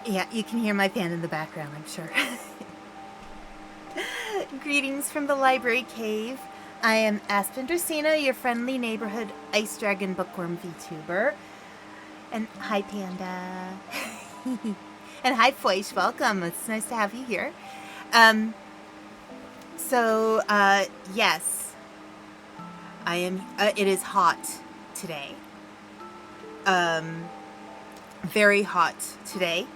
Yeah, you can hear my fan in the background, I'm sure. Greetings from the Library Cave. I am Aspen Dracena, your friendly neighborhood Ice Dragon Bookworm VTuber. And hi, Panda. And hi, Foish. Welcome. It's nice to have you here. Yes, I am. It is hot today. Very hot today.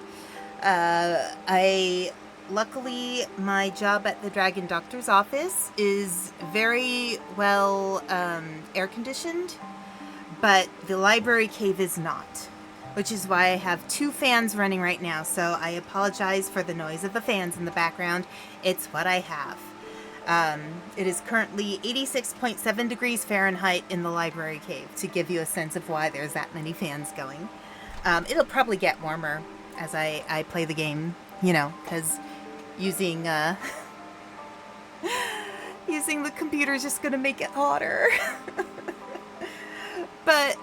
Luckily, my job at the Dragon Doctor's office is very well air conditioned, but the library cave is not, which is why I have 2 fans running right now. So I apologize for the noise of the fans in the background. It's what I have. It is currently 86.7 degrees Fahrenheit in the library cave, to give you a sense of why there's that many fans going. It'll probably get warmer as I play the game, because using using the computer is just gonna make it hotter. But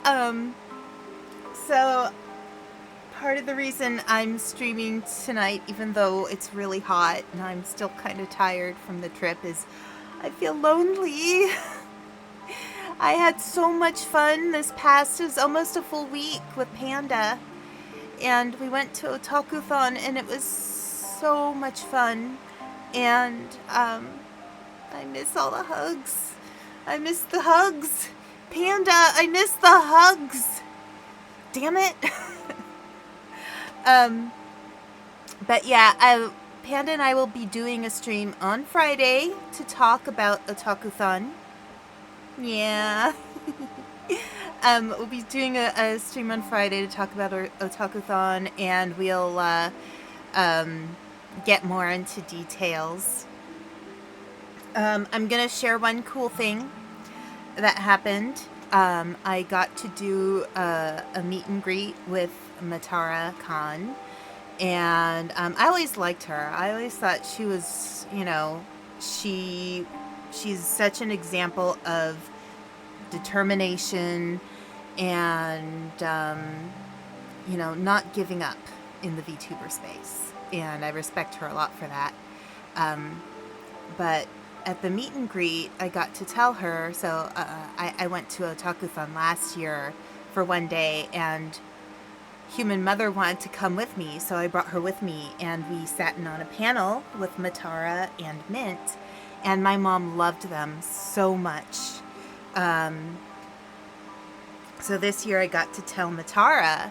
so part of the reason I'm streaming tonight, even though it's really hot and I'm still kind of tired from the trip, is I feel lonely. I had so much fun this past, it was almost a full week with Panda. And we went to Otakuthon and it was so much fun. And I miss all the hugs. I miss the hugs. Panda, I miss the hugs. Damn it. But yeah, Panda and I will be doing a stream on Friday to talk about Otakuthon. Yeah. We'll be doing a stream on Friday to talk about Otakuthon, and we'll get more into details. I'm gonna share one cool thing that happened. I got to do a meet and greet with Matara Khan, and I always liked her. I always thought she was, she's such an example of determination and not giving up in the VTuber space, and I respect her a lot for that. But at the meet and greet, I got to tell her, so I went to Otakuthon last year for one day, and Human Mother wanted to come with me, so I brought her with me, and we sat in on a panel with Matara and Mint, and my mom loved them so much. So this year I got to tell Matara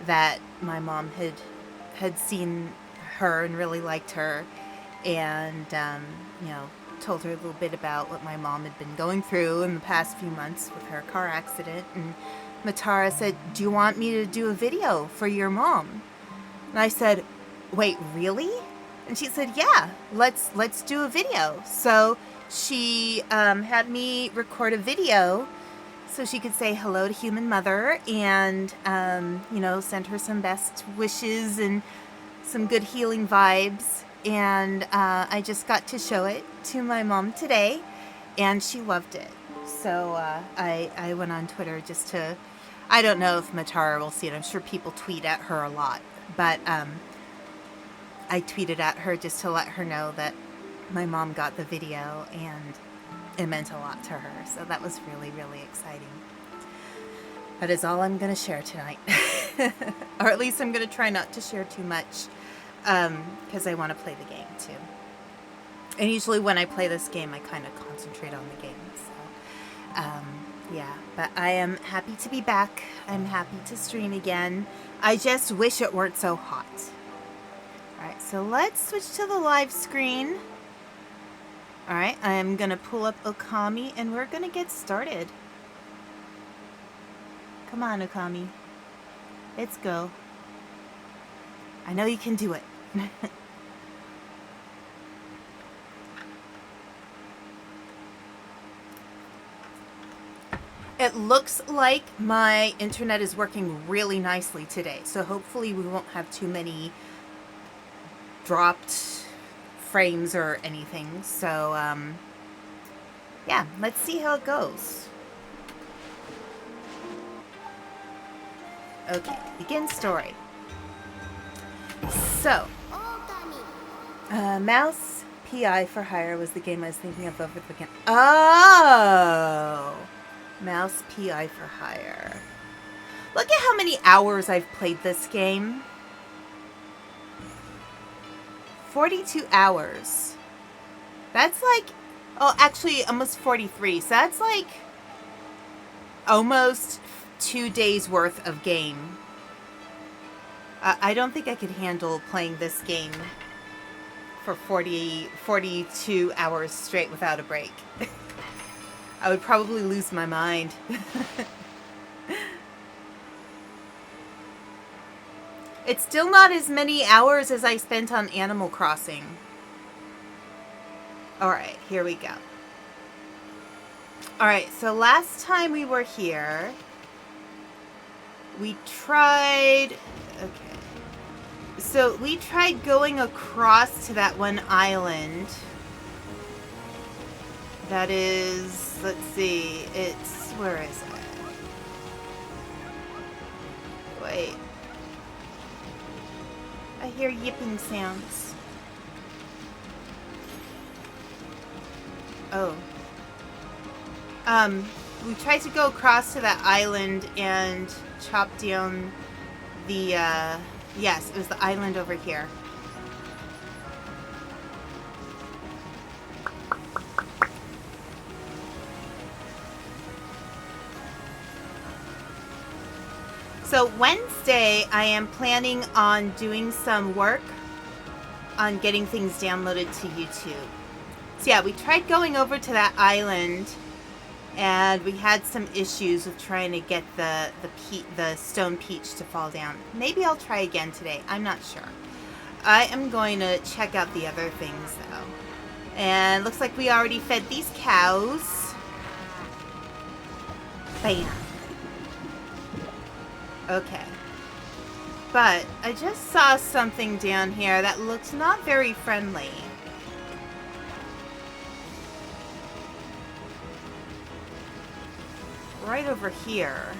that my mom had seen her and really liked her, and told her a little bit about what my mom had been going through in the past few months with her car accident. And Matara said, "Do you want me to do a video for your mom?" And I said, "Wait, really?" And she said, "Yeah, let's do a video." So she had me record a video so she could say hello to Human Mother and send her some best wishes and some good healing vibes. And I just got to show it to my mom today, and she loved it. So I went on Twitter just to, I don't know if Matara will see it. I'm sure people tweet at her a lot. But I tweeted at her just to let her know that my mom got the video, and it meant a lot to her. So that was really, really exciting. That is all I'm going to share tonight. Or at least I'm going to try not to share too much, because I want to play the game too. And usually when I play this game, I kind of concentrate on the game. So, yeah. But I am happy to be back. I'm happy to stream again. I just wish it weren't so hot. Alright, so let's switch to the live screen. Alright, I'm going to pull up Okami, and we're going to get started. Come on, Okami. Let's go. I know you can do it. It looks like my internet is working really nicely today, so hopefully we won't have too many dropped frames or anything. So, yeah, let's see how it goes. Okay, begin story. So, Mouse PI for Hire was the game I was thinking of over the weekend. Oh! Mouse PI for Hire. Look at how many hours I've played this game. 42 hours. That's like... Oh, actually, almost 43. So that's like... almost 2 days worth of game. I don't think I could handle playing this game for 42 hours straight without a break. I would probably lose my mind. It's still not as many hours as I spent on Animal Crossing. Alright, here we go. Alright, so last time we were here, we tried... Okay. So we tried going across to that one island. That is... Let's see. It's... Where is it? Wait. I hear yipping sounds. Oh. We tried to go across to that island and chop down the, yes, it was the island over here. So Wednesday, I am planning on doing some work on getting things downloaded to YouTube. So yeah, we tried going over to that island, and we had some issues with trying to get the stone peach to fall down. Maybe I'll try again today. I'm not sure. I am going to check out the other things though. And looks like we already fed these cows. Bam. Okay. But I just saw something down here that looks not very friendly. Right over here.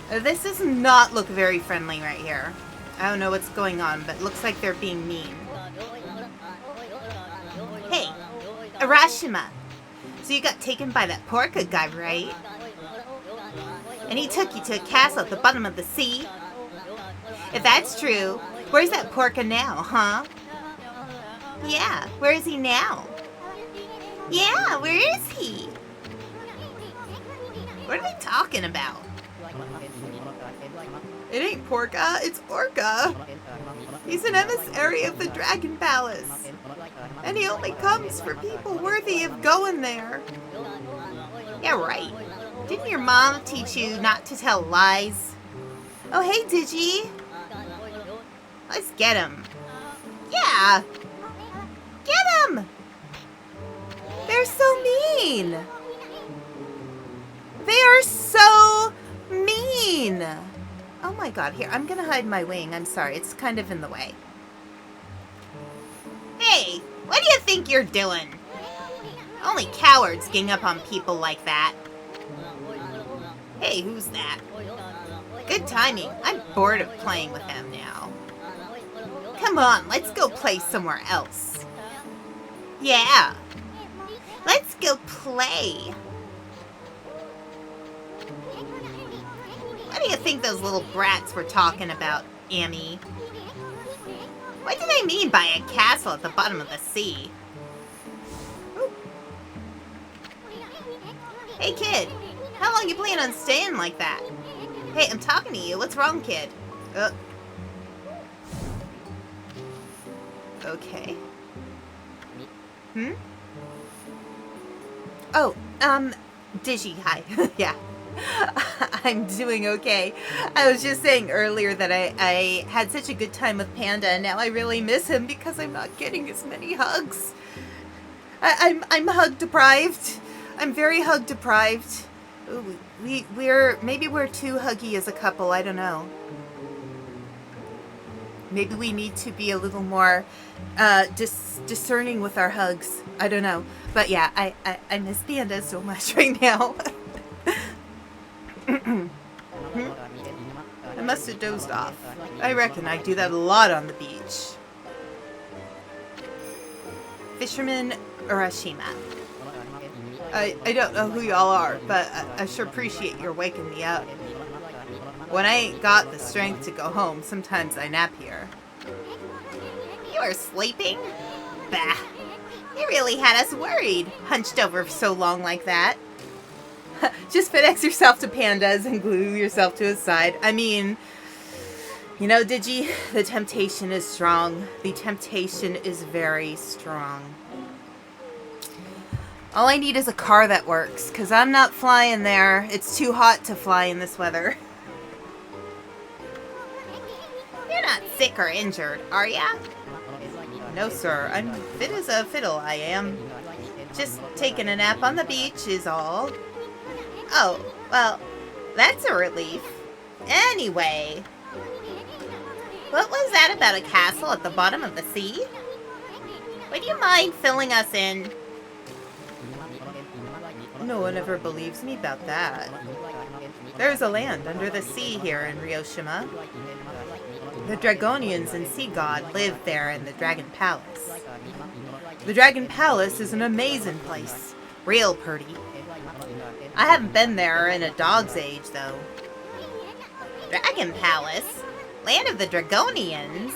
This does not look very friendly right here. I don't know what's going on, but it looks like they're being mean. Hey, Arashima. So you got taken by that Porka guy, right? And he took you to a castle at the bottom of the sea? If that's true, where's that Porka now, huh? Yeah, where is he now? Yeah, where is he? What are they talking about? It ain't Porka, it's Orca. He's an emissary of the Dragon Palace. And he only comes for people worthy of going there. Yeah, right. Didn't your mom teach you not to tell lies? Oh, hey, Digi. Let's get him. Yeah. Get him. They're so mean. They are so mean. Oh my god, here, I'm gonna hide my wing. I'm sorry, it's kind of in the way. Hey, what do you think you're doing? Only cowards gang up on people like that. Hey, who's that? Good timing. I'm bored of playing with him now. Come on, let's go play somewhere else. Yeah. Let's go play. What do you think those little brats were talking about, Amy? What do they mean by a castle at the bottom of the sea? Ooh. Hey, kid. How long you plan on staying like that? Hey, I'm talking to you. What's wrong, kid? Okay. Oh, Digi, hi. Yeah. I'm doing okay. I was just saying earlier that I had such a good time with Panda, and now I really miss him because I'm not getting as many hugs. I'm hug deprived. I'm very hug deprived. Ooh, maybe we're too huggy as a couple. I don't know. Maybe we need to be a little more discerning with our hugs. I don't know. But yeah, I miss Panda so much right now. I'm must have dozed off. I reckon I do that a lot on the beach. Fisherman Urashima. I don't know who y'all are, but I sure appreciate your waking me up. When I ain't got the strength to go home, sometimes I nap here. You are sleeping? Bah. You really had us worried, hunched over for so long like that. Just FedEx yourself to Pandas and glue yourself to his side. I mean, you know, Digi, the temptation is strong. The temptation is very strong. All I need is a car that works, because I'm not flying there. It's too hot to fly in this weather. You're not sick or injured, are ya? No, sir. I'm fit as a fiddle, I am. Just taking a nap on the beach is all. Oh, well, that's a relief. Anyway. What was that about a castle at the bottom of the sea? Would you mind filling us in? No one ever believes me about that. There's a land under the sea here in Ryoshima. The Dragonians and Sea God live there in the Dragon Palace. The Dragon Palace is an amazing place. Real pretty. I haven't been there in a dog's age, though. Dragon Palace? Land of the Dragonians?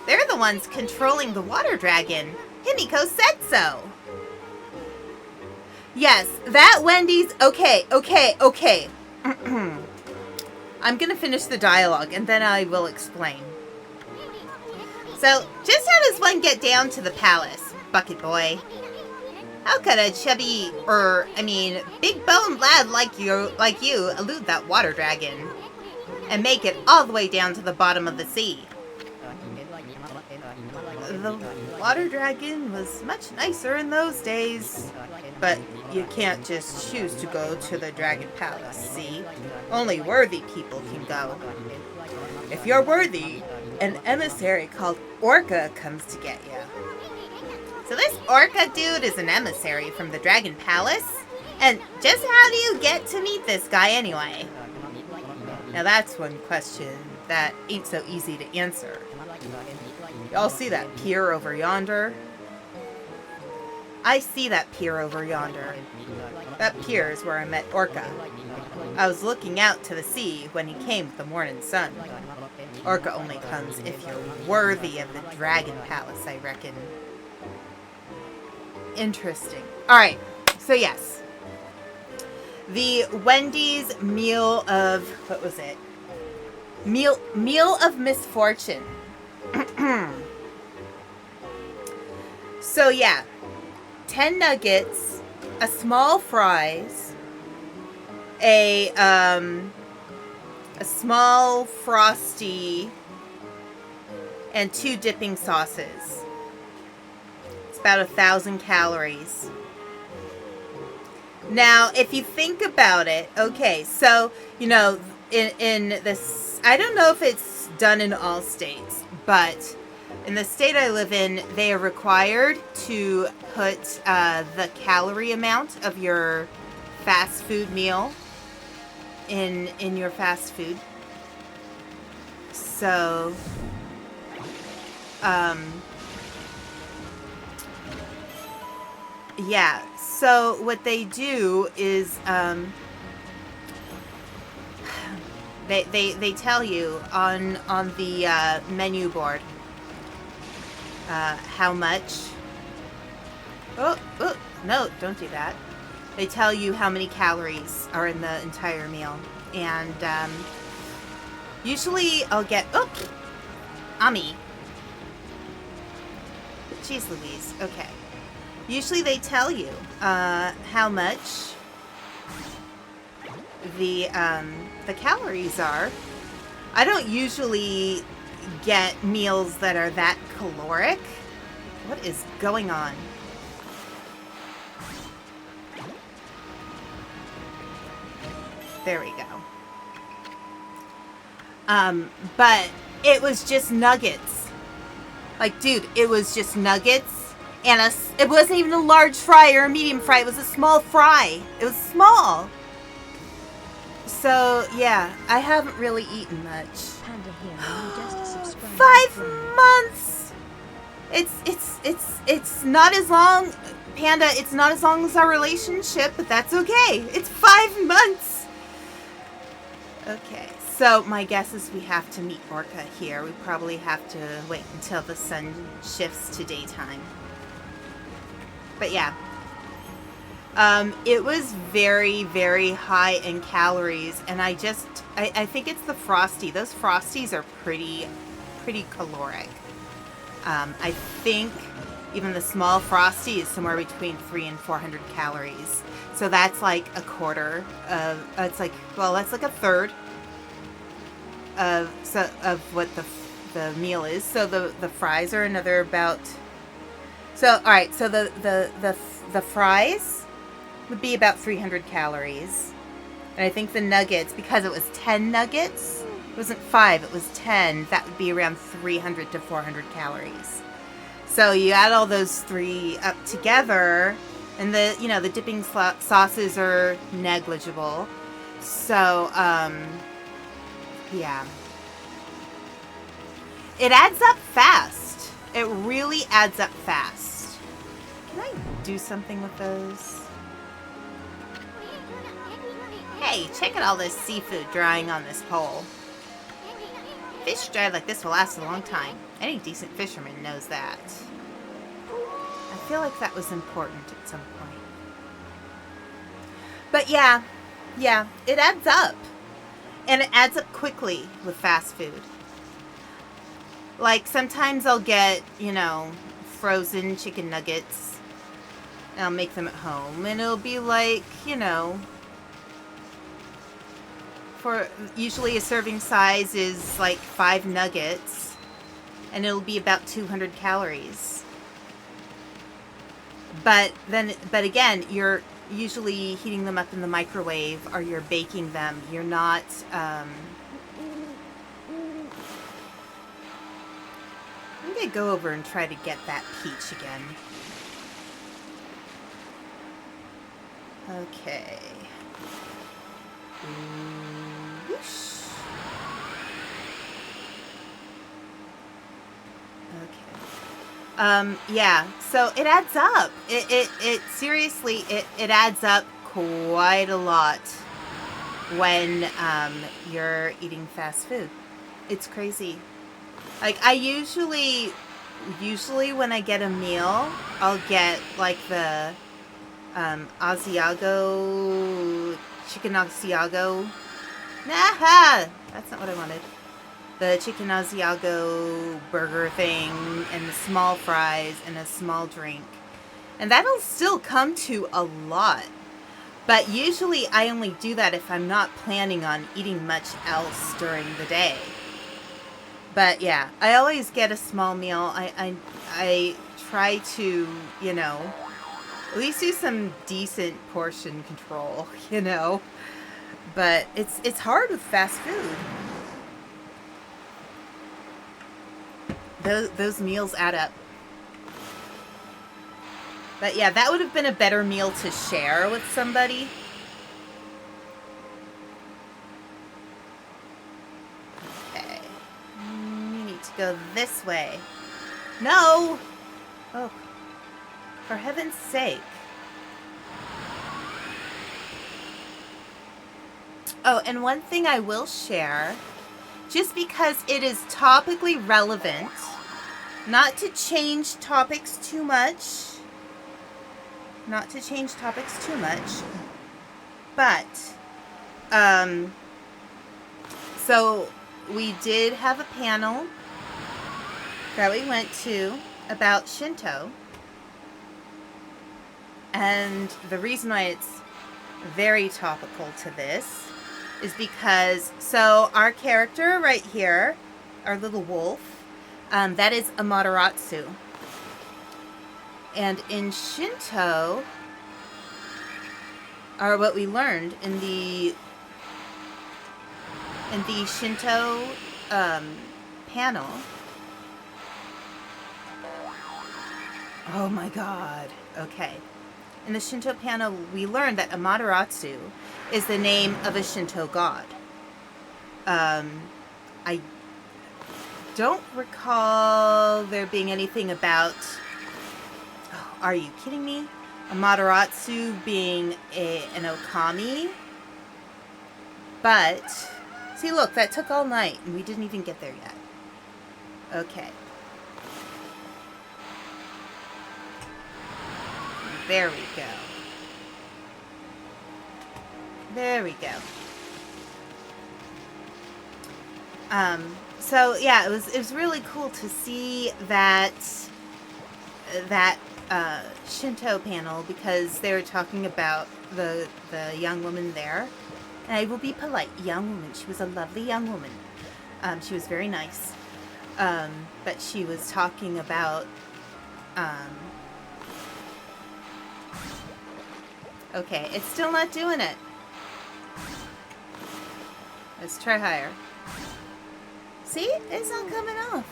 They're the ones controlling the water dragon. Himiko said so. Yes, that Wendy's... Okay. I'm gonna finish the dialogue, and then I will explain. So, just how does one get down to the palace, Bucket Boy? How could a chubby, big-boned lad like you elude that water dragon and make it all the way down to the bottom of the sea? The water dragon was much nicer in those days, but you can't just choose to go to the Dragon Palace, see? Only worthy people can go. If you're worthy, an emissary called Orca comes to get you. So this Orca dude is an emissary from the Dragon Palace? And just how do you get to meet this guy anyway? Now that's one question that ain't so easy to answer. Y'all see that pier over yonder? I see that pier over yonder. That pier is where I met Orca. I was looking out to the sea when he came with the morning sun. Orca only comes if you're worthy of the Dragon Palace, I reckon. Interesting. Alright, so yes. The Wendy's meal of... what was it? Meal of misfortune. So yeah. 10 nuggets, a small fries, a small Frosty, and 2 dipping sauces. It's about 1,000 calories. Now, if you think about it, okay, so, you know, in this, I don't know if it's done in all states, but in the state I live in, they are required to put the calorie amount of your fast food meal in your fast food. So, yeah. So what they do is they tell you on the menu board how much. Oh, no, don't do that. They tell you how many calories are in the entire meal. And usually I'll get... Oh! Ami. Jeez Louise. Okay. Usually they tell you how much the calories are. I don't usually get meals that are that caloric. What is going on? There we go. But it was just nuggets. Like, dude, it was just nuggets. And it wasn't even a large fry or a medium fry. It was a small fry. It was small. So yeah, I haven't really eaten much. Panda here, you just subscribed. 5 months. It's not as long, Panda. It's not as long as our relationship, but that's okay. It's 5 months. Okay, so my guess is we have to meet Orca here. We probably have to wait until the sun shifts to daytime. But yeah. It was very, very high in calories, and I think it's the Frosty. Those Frosties are pretty caloric. I think even the small Frosty is somewhere between 300 and 400 calories. So that's like a quarter of, it's like, well, that's like a third of what the meal is. So the fries are another about, so all right, so the fries would be about 300 calories. And I think the nuggets, because it was 10 nuggets, it wasn't 5, it was 10, that would be around 300 to 400 calories. So you add all those three up together, and the dipping sauces are negligible. So, yeah. It adds up fast. It really adds up fast. Can I do something with those? Hey, check out all this seafood drying on this pole. Fish dried like this will last a long time. Any decent fisherman knows that. I feel like that was important at some point. But yeah, it adds up. And it adds up quickly with fast food. Like, sometimes I'll get, frozen chicken nuggets. And I'll make them at home. And it'll be like, for usually a serving size is like 5 nuggets, and it'll be about 200 calories. But again, you're usually heating them up in the microwave, or you're baking them. You're not. I'm gonna go over and try to get that peach again. Okay. Whoosh. Okay. Yeah, so it adds up. It seriously, it adds up quite a lot when you're eating fast food. It's crazy. Like, I usually when I get a meal, I'll get like the Asiago, chicken Asiago. Nah, that's not what I wanted. The chicken Asiago burger thing, and the small fries, and a small drink. And that'll still come to a lot. But usually I only do that if I'm not planning on eating much else during the day. But yeah, I always get a small meal. I try to, at least do some decent portion control, But it's hard with fast food. Those meals add up. But yeah, that would have been a better meal to share with somebody. Okay. You need to go this way. No! Oh. For heaven's sake. Oh, and one thing I will share, just because it is topically relevant, not to change topics too much, but, so we did have a panel that we went to about Shinto, and the reason why it's very topical to this is because, so our character right here, our little wolf, that is Amaterasu. And in Shinto, or what we learned in the Shinto panel. Oh my god. Okay. in the Shinto panel, we learned that Amaterasu is the name of a Shinto god. I don't recall there being anything about... Oh, are you kidding me? Amaterasu being an Okami? But, see, look, that took all night, and we didn't even get there yet. Okay. There we go. There we go. So yeah, it was really cool to see that Shinto panel, because they were talking about the young woman there. And I will be polite, young woman. She was a lovely young woman. She was very nice. But she was talking about okay, it's still not doing it. Let's try higher. See? It's not coming off.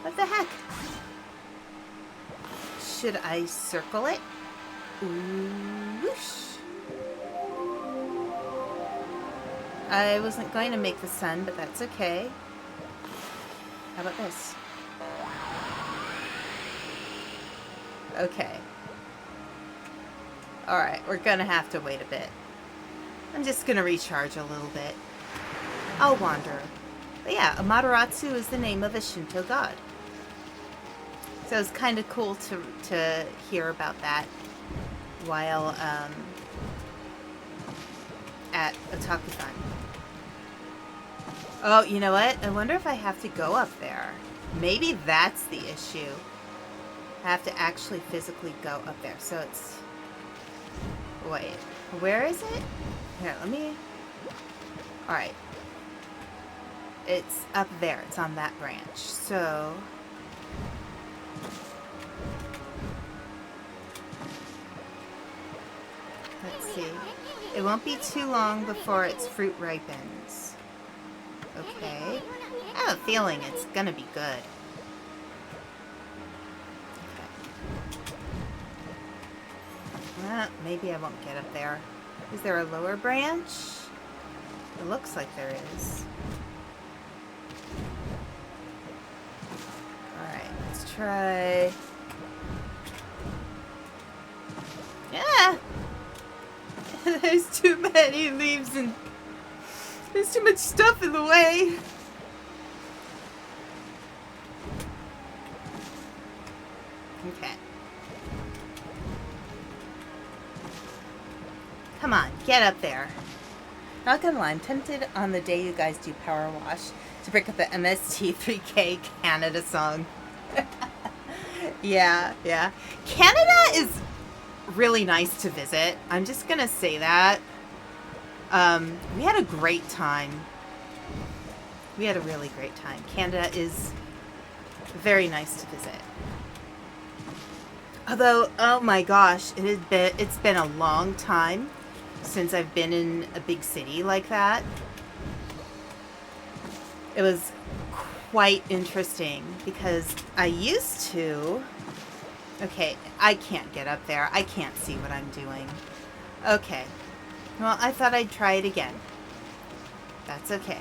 What the heck? Should I circle it? Whoosh. I wasn't going to make the sun, but that's okay. How about this? Okay. Alright, we're gonna have to wait a bit. I'm just gonna recharge a little bit. I'll wander. But yeah, Amaterasu is the name of a Shinto god. So it's kind of cool to hear about that while at Otakuthon. Oh, you know what? I wonder if I have to go up there. Maybe that's the issue. I have to actually physically go up there. So it's... Wait. Where is it? Here, let me... Alright. It's up there. It's on that branch. So... Let's see. It won't be too long before its fruit ripens. Okay. I have a feeling it's gonna be good. Okay. Well, maybe I won't get up there. Is there a lower branch? It looks like there is. Alright, let's try... Yeah! There's too many leaves and there's too much stuff in the way. Okay. Come on, get up there. Not gonna lie, I'm tempted on the day you guys do Power Wash to break up the MST3K Canada song. Yeah. Canada is really nice to visit. I'm just gonna say that. We had a great time. We had a really great time. Canada is very nice to visit. Although, oh my gosh, it's been a long time since I've been in a big city like that. It was quite interesting because I used to... Okay, I can't get up there. I can't see what I'm doing. Okay. Well, I thought I'd try it again. That's okay.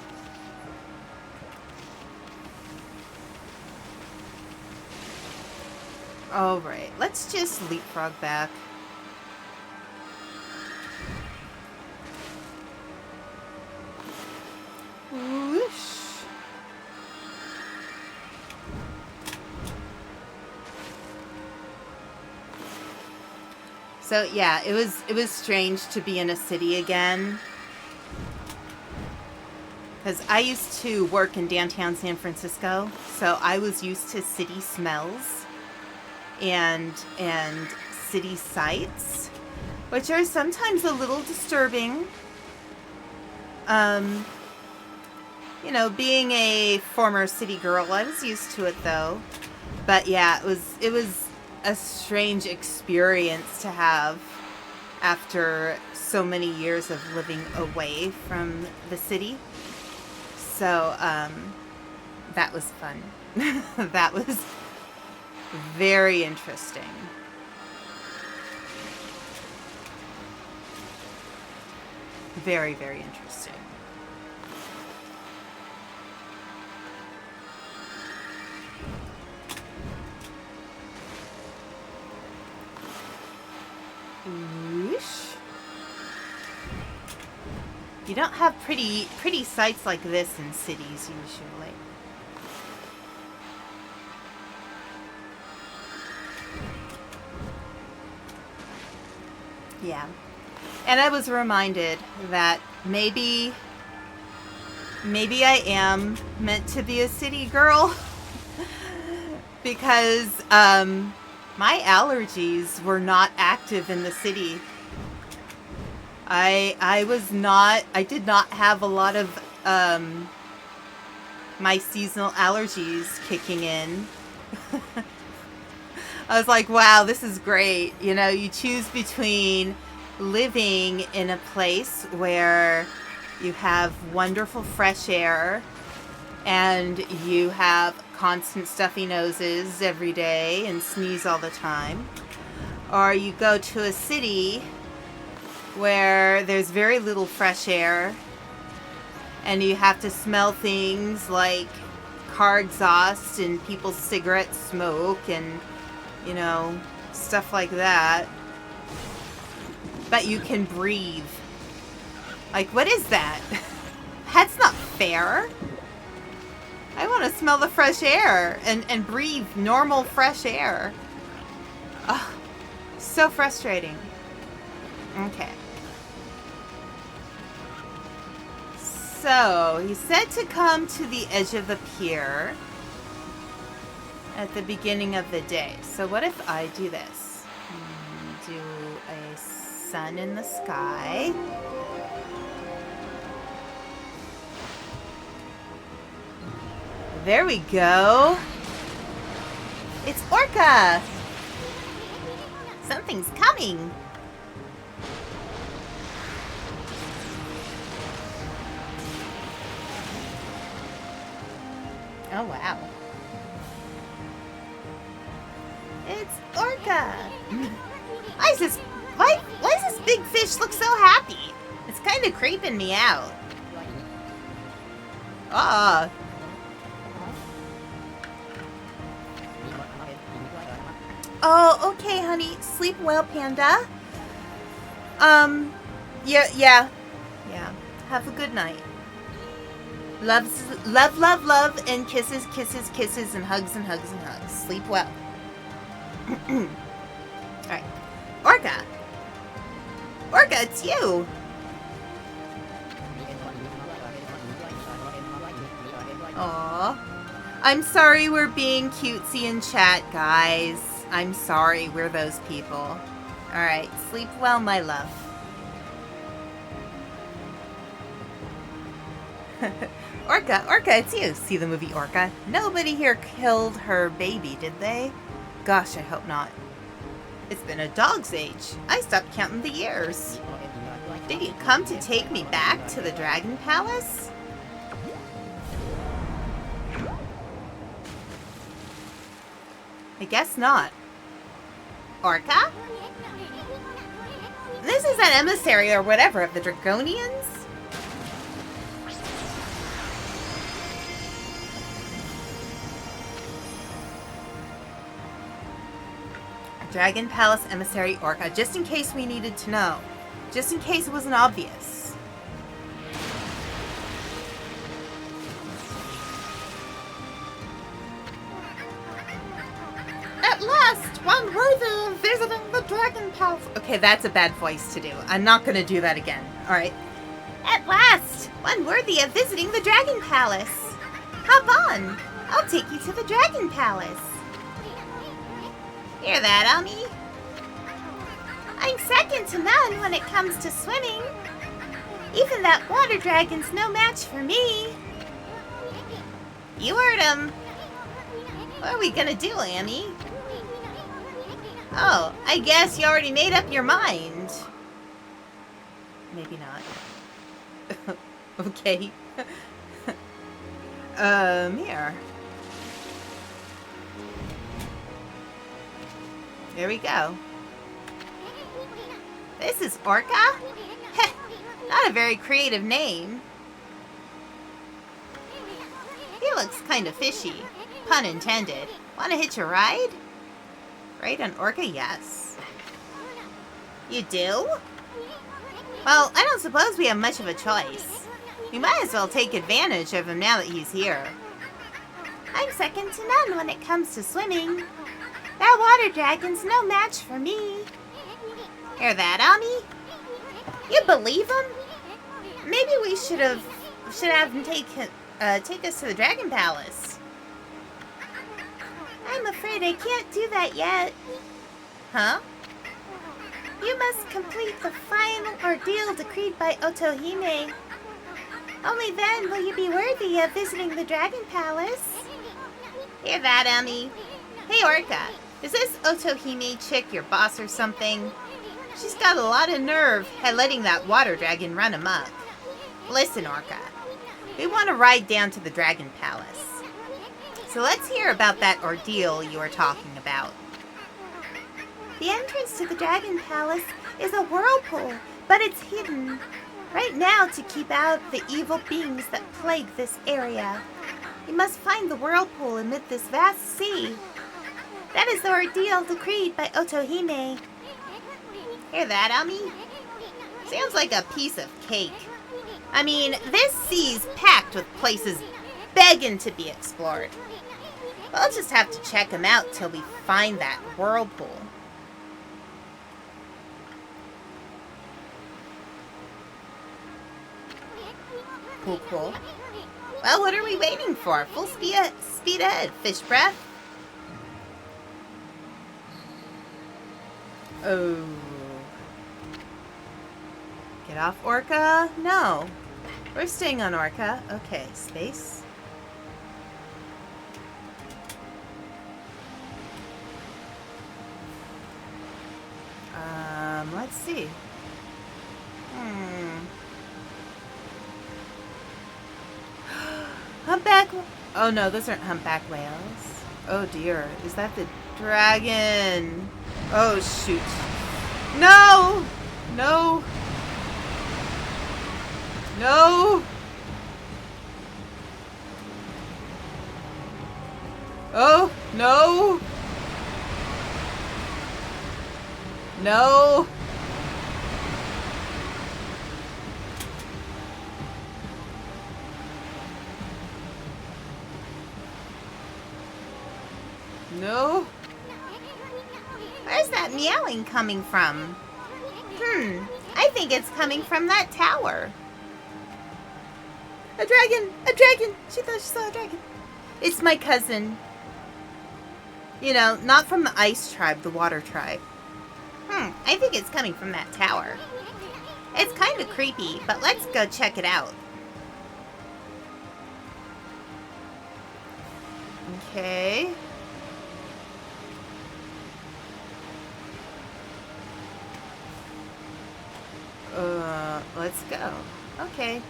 Alright, let's just leapfrog back. Whoosh. So yeah, it was strange to be in a city again. Because I used to work in downtown San Francisco, so I was used to city smells and city sights, which are sometimes a little disturbing. You know, being a former city girl, I was used to it though. But yeah, it was a strange experience to have after so many years of living away from the city. So, that was fun. That was very interesting. Very, very interesting. Whoosh. You don't have pretty sights like this in cities usually. Yeah. And I was reminded that maybe I am meant to be a city girl because my allergies were not active in the city. I did not have a lot of my seasonal allergies kicking in. I was like, wow, this is great. You know, you choose between living in a place where you have wonderful fresh air and you have constant stuffy noses every day and sneeze all the time, or you go to a city where there's very little fresh air and you have to smell things like car exhaust and people's cigarette smoke and, you know, stuff like that. But you can breathe. Like, what is that? That's not fair. I want to smell the fresh air and breathe normal fresh air. Ugh, so frustrating. Okay. So, he said to come to the edge of the pier at the beginning of the day. So what if I do this? Do a sun in the sky. There we go. It's Orca. Something's coming. Oh, wow. It's Orca. Why does this big fish look so happy? It's kind of creeping me out. Ah. Oh, okay, honey. Sleep well, Panda. Yeah. Have a good night. Love, and kisses, and hugs. Sleep well. Alright. Orca, it's you. Aw. I'm sorry we're being cutesy in chat, guys. I'm sorry we're those people. Alright, sleep well, my love. Orca, it's you. See the movie Orca? Nobody here killed her baby, did they? Gosh, I hope not. It's been a dog's age. I stopped counting the years. Did you come to take me back to the Dragon Palace? I guess not. Orca? This is an emissary or whatever of the Dragonians? Dragon Palace emissary Orca, just in case we needed to know. Just in case it wasn't obvious. At last, one worthy of visiting the Dragon Palace. Okay, that's a bad voice to do. I'm not going to do that again. Alright. At last, one worthy of visiting the Dragon Palace. Hop on. I'll take you to the Dragon Palace. Hear that, Ami? I'm second to none when it comes to swimming. Even that water dragon's no match for me. You heard him. What are we gonna do, Ami? Oh, I guess you already made up your mind. Maybe not. Okay. Here. There we go. This is Orca? Not a very creative name. He looks kind of fishy. Pun intended. Want to hitch a ride? Right on Orca? Yes. You do? Well, I don't suppose we have much of a choice. We might as well take advantage of him now that he's here. I'm second to none when it comes to swimming. That water dragon's no match for me. Hear that, Ami? You believe him? Maybe we should have him take us to the Dragon Palace. I'm afraid I can't do that yet. Huh? You must complete the final ordeal decreed by Otohime. Only then will you be worthy of visiting the Dragon Palace. Hear that, Ami? Hey, Orca, is this Otohime chick your boss or something? She's got a lot of nerve at letting that water dragon run amok. Listen, Orca, we want to ride down to the Dragon Palace. So let's hear about that ordeal you were talking about. The entrance to the Dragon Palace is a whirlpool, but it's hidden. Right now, to keep out the evil beings that plague this area, you must find the whirlpool amid this vast sea. That is the ordeal decreed by Otohime. Hear that, Ami? Sounds like a piece of cake. I mean, this sea's packed with places begging to be explored. We'll just have to check them out till we find that whirlpool. Cool, cool. Well, what are we waiting for? Full speed ahead, fish breath. Oh. Get off Orca? No. We're staying on Orca. Okay, space. Let's see. Humpback. Oh no, those aren't humpback whales. Oh dear. Is that the dragon? Oh shoot. No! No! No! Oh, no! No! No? Where's that meowing coming from? I think it's coming from that tower. A dragon! A dragon! She thought she saw a dragon. It's my cousin. You know, not from the ice tribe, the water tribe. I think it's coming from that tower. It's kind of creepy, but let's go check it out. Okay. Let's go. Okay.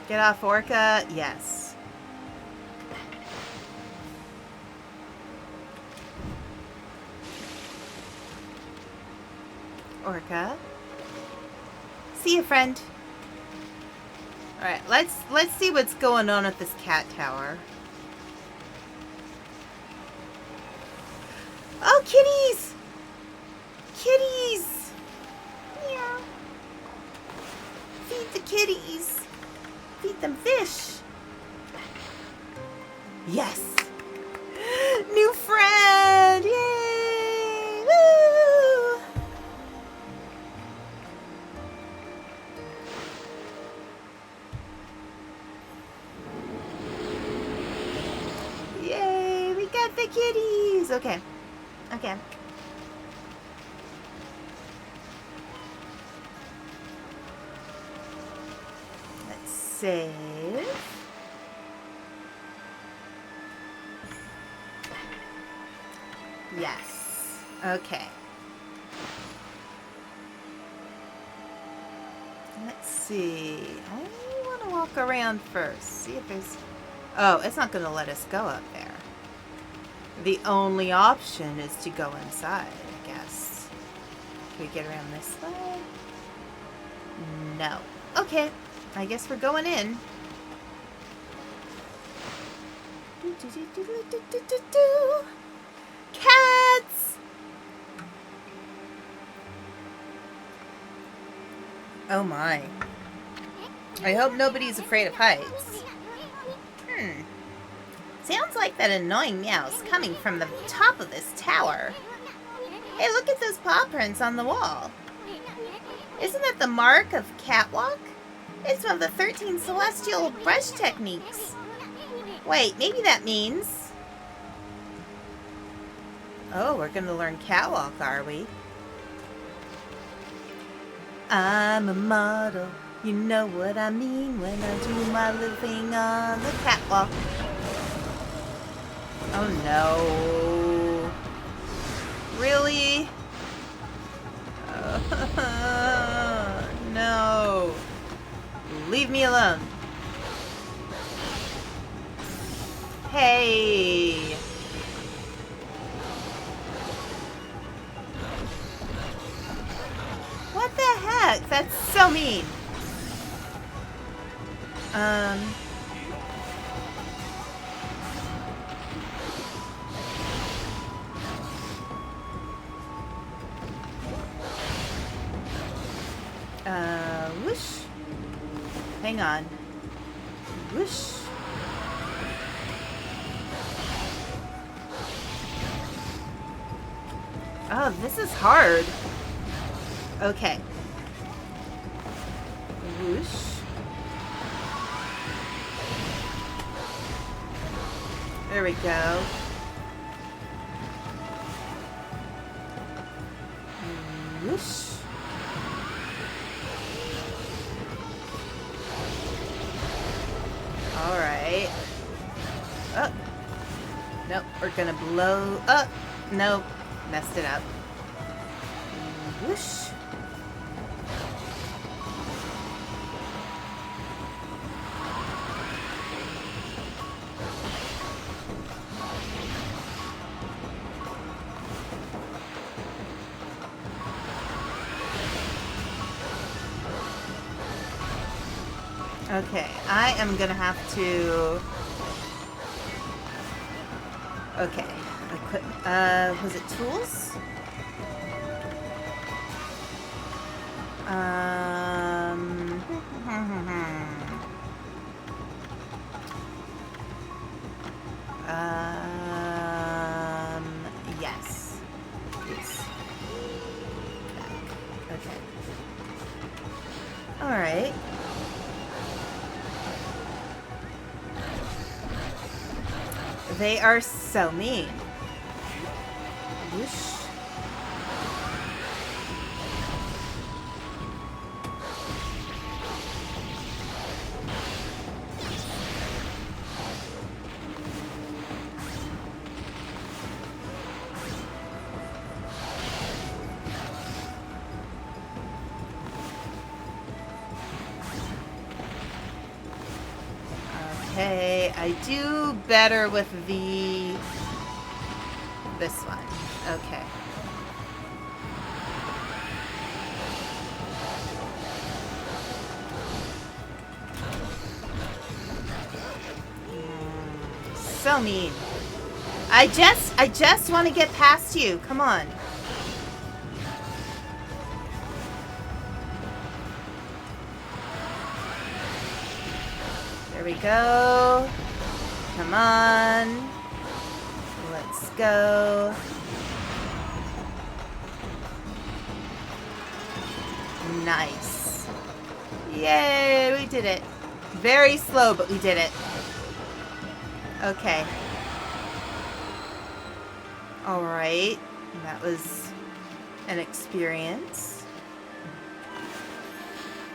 Get off Orca? Yes. Orca? See you, friend. Alright, let's see what's going on at this cat tower. Oh, kitties! Kitties! Meow. Feed the kitties. Feed them fish. Yes! New friend! Yay! Woo! Yay! We got the kitties! Okay. Okay. Let's save. Yes. Okay. Let's see. I want to walk around first. See if there's... Oh, it's not going to let us go up there. The only option is to go inside, I guess. Can we get around this way? No. Okay. I guess we're going in. Cats! Oh my. I hope nobody's afraid of heights. Sounds like that annoying meow's coming from the top of this tower. Hey, look at those paw prints on the wall. Isn't that the mark of catwalk? It's one of the 13 celestial brush techniques. Wait, maybe that means... Oh, we're gonna learn catwalk, are we? I'm a model. You know what I mean when I do my little thing on the catwalk. Oh no. Really? No. Leave me alone. Hey. What the heck? That's so mean. Whoosh. Hang on. Whoosh. Oh, this is hard. Okay. Whoosh. There we go. Whoosh. Alright. Oh. Nope, we're gonna blow up. Nope. Messed it up. Whoosh. Okay, I am gonna have to... Okay, equip... was it tools? Yes. Please. Back. Okay. Alright. They are so mean. Whoosh. Okay, I do better with this one. Okay. So mean. I just want to get past you. Come on. There we go. Come on. Let's go. Nice. Yay, we did it. Very slow, but we did it. Okay. Alright. That was an experience.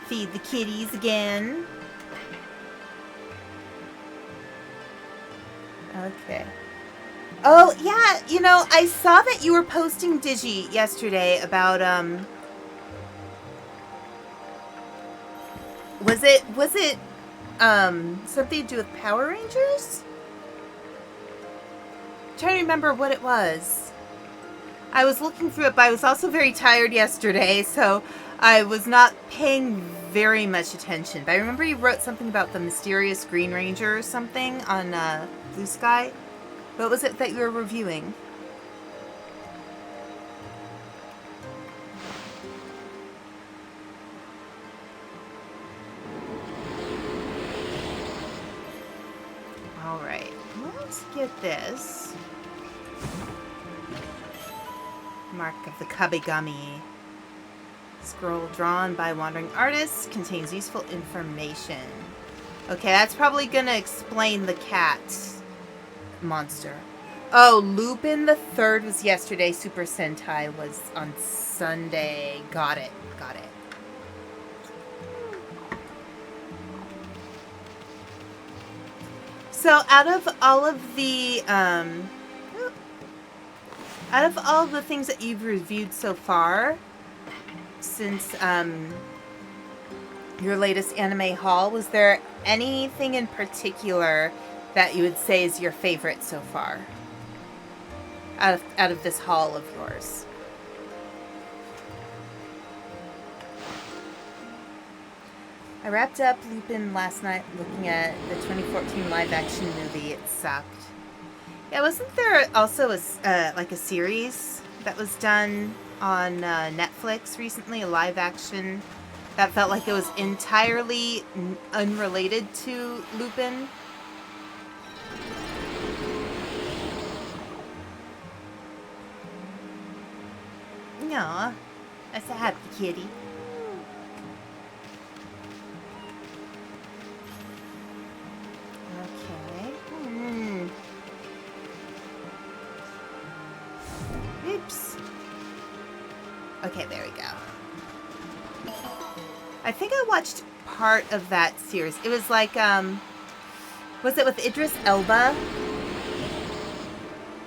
Feed the kitties again. Okay. Oh, yeah, you know, I saw that you were posting Digi yesterday about, was it, something to do with Power Rangers? I'm trying to remember what it was. I was looking through it, but I was also very tired yesterday, so I was not paying very much attention. But I remember you wrote something about the mysterious Green Ranger or something on Blue Sky. What was it that you were reviewing? Alright, let's get this. Mark of the Kabigami. Scroll drawn by wandering artists contains useful information. Okay, that's probably gonna explain the cat monster. Oh, Lupin the Third was yesterday. Super Sentai was on Sunday. Got it. Got it. So out of all of the things that you've reviewed so far, since your latest anime haul, was there anything in particular that you would say is your favorite so far? Out of this haul of yours. I wrapped up Lupin last night looking at the 2014 live-action movie. It sucked. Yeah, wasn't there also a series that was done on Netflix recently, a live-action that felt like it was entirely unrelated to Lupin? No, that's a happy kitty. Oops. Okay, there we go. I think I watched part of that series. It was like, was it with Idris Elba? I'm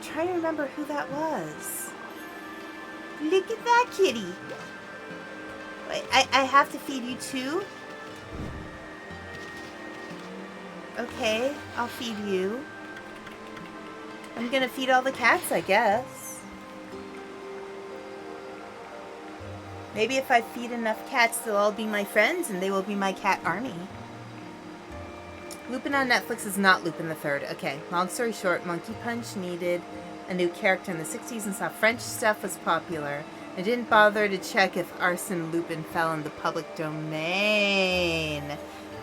trying to remember who that was. Look at that kitty. Wait, I have to feed you too? Okay, I'll feed you. I'm gonna feed all the cats, I guess. Maybe if I feed enough cats, they'll all be my friends and they will be my cat army. Lupin on Netflix is not Lupin the Third. Okay, long story short, Monkey Punch needed a new character in the 60s and saw French stuff was popular. I didn't bother to check if Arsène Lupin fell in the public domain.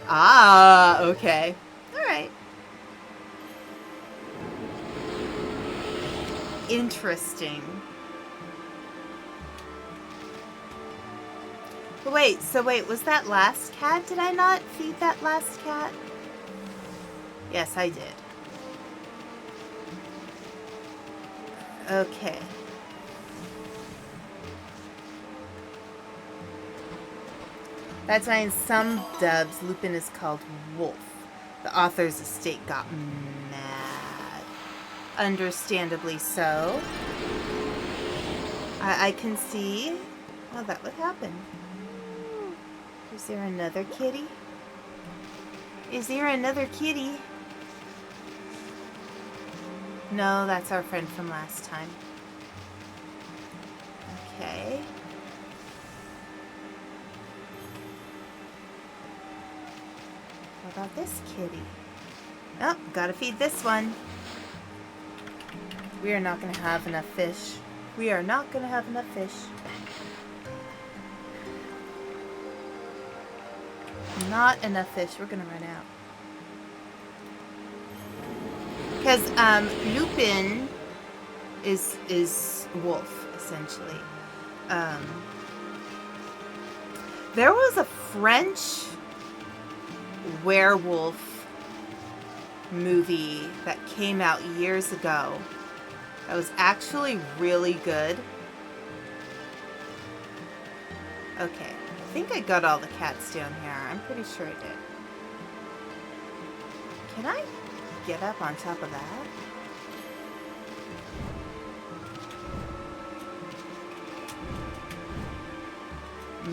Ah, okay. Alright. Interesting. But wait, was that last cat? Did I not feed that last cat? Yes, I did. Okay. That's why in some dubs, Lupin is called Wolf. The author's estate got mad. Understandably so. I can see how that would happen. Is there another kitty? Is there another kitty? No, that's our friend from last time. Okay. What about this kitty? Oh, gotta feed this one. We are not gonna have enough fish. We are not gonna have enough fish. Not enough fish. We're gonna run out. Because Lupin is wolf, essentially. There was a French werewolf movie that came out years ago that was actually really good. Okay, I think I got all the cats down here. I'm pretty sure I did. Can I get up on top of that?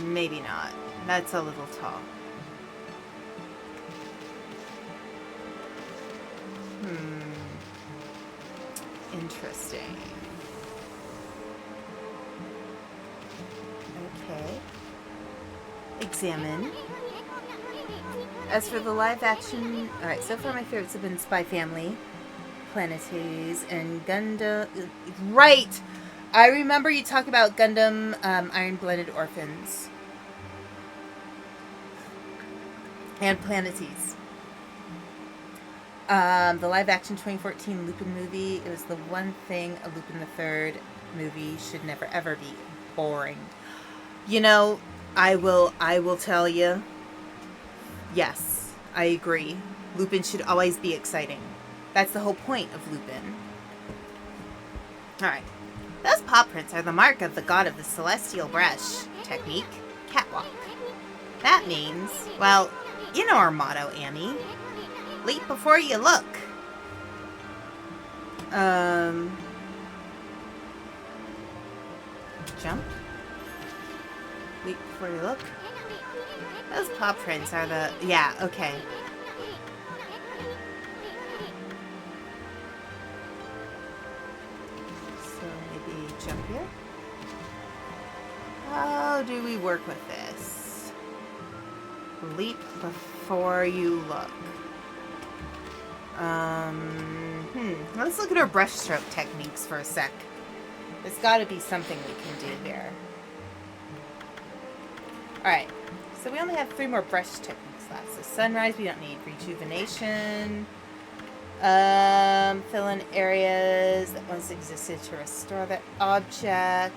Maybe not. That's a little tall. Interesting. Salmon. As for the live action, alright, so far my favorites have been Spy Family, Planetes, and Gundam. Right! I remember you talk about Gundam Iron Blooded Orphans. And Planetes. The live action 2014 Lupin movie, it was the one thing a Lupin the Third movie should never ever be. Boring. You know, I will tell you, yes, I agree. Lupin should always be exciting. That's the whole point of Lupin. Alright. Those paw prints are the mark of the god of the celestial brush. Technique, catwalk. That means, well, you know our motto, Annie. Leap before you look. Jump. Leap before you look. Those paw prints are the... Yeah, okay. So maybe jump here. How do we work with this? Leap before you look. Let's look at our brushstroke techniques for a sec. There's got to be something we can do here. Alright, so we only have 3 more brush techniques left. So sunrise, we don't need rejuvenation. Fill in areas that once existed to restore that object.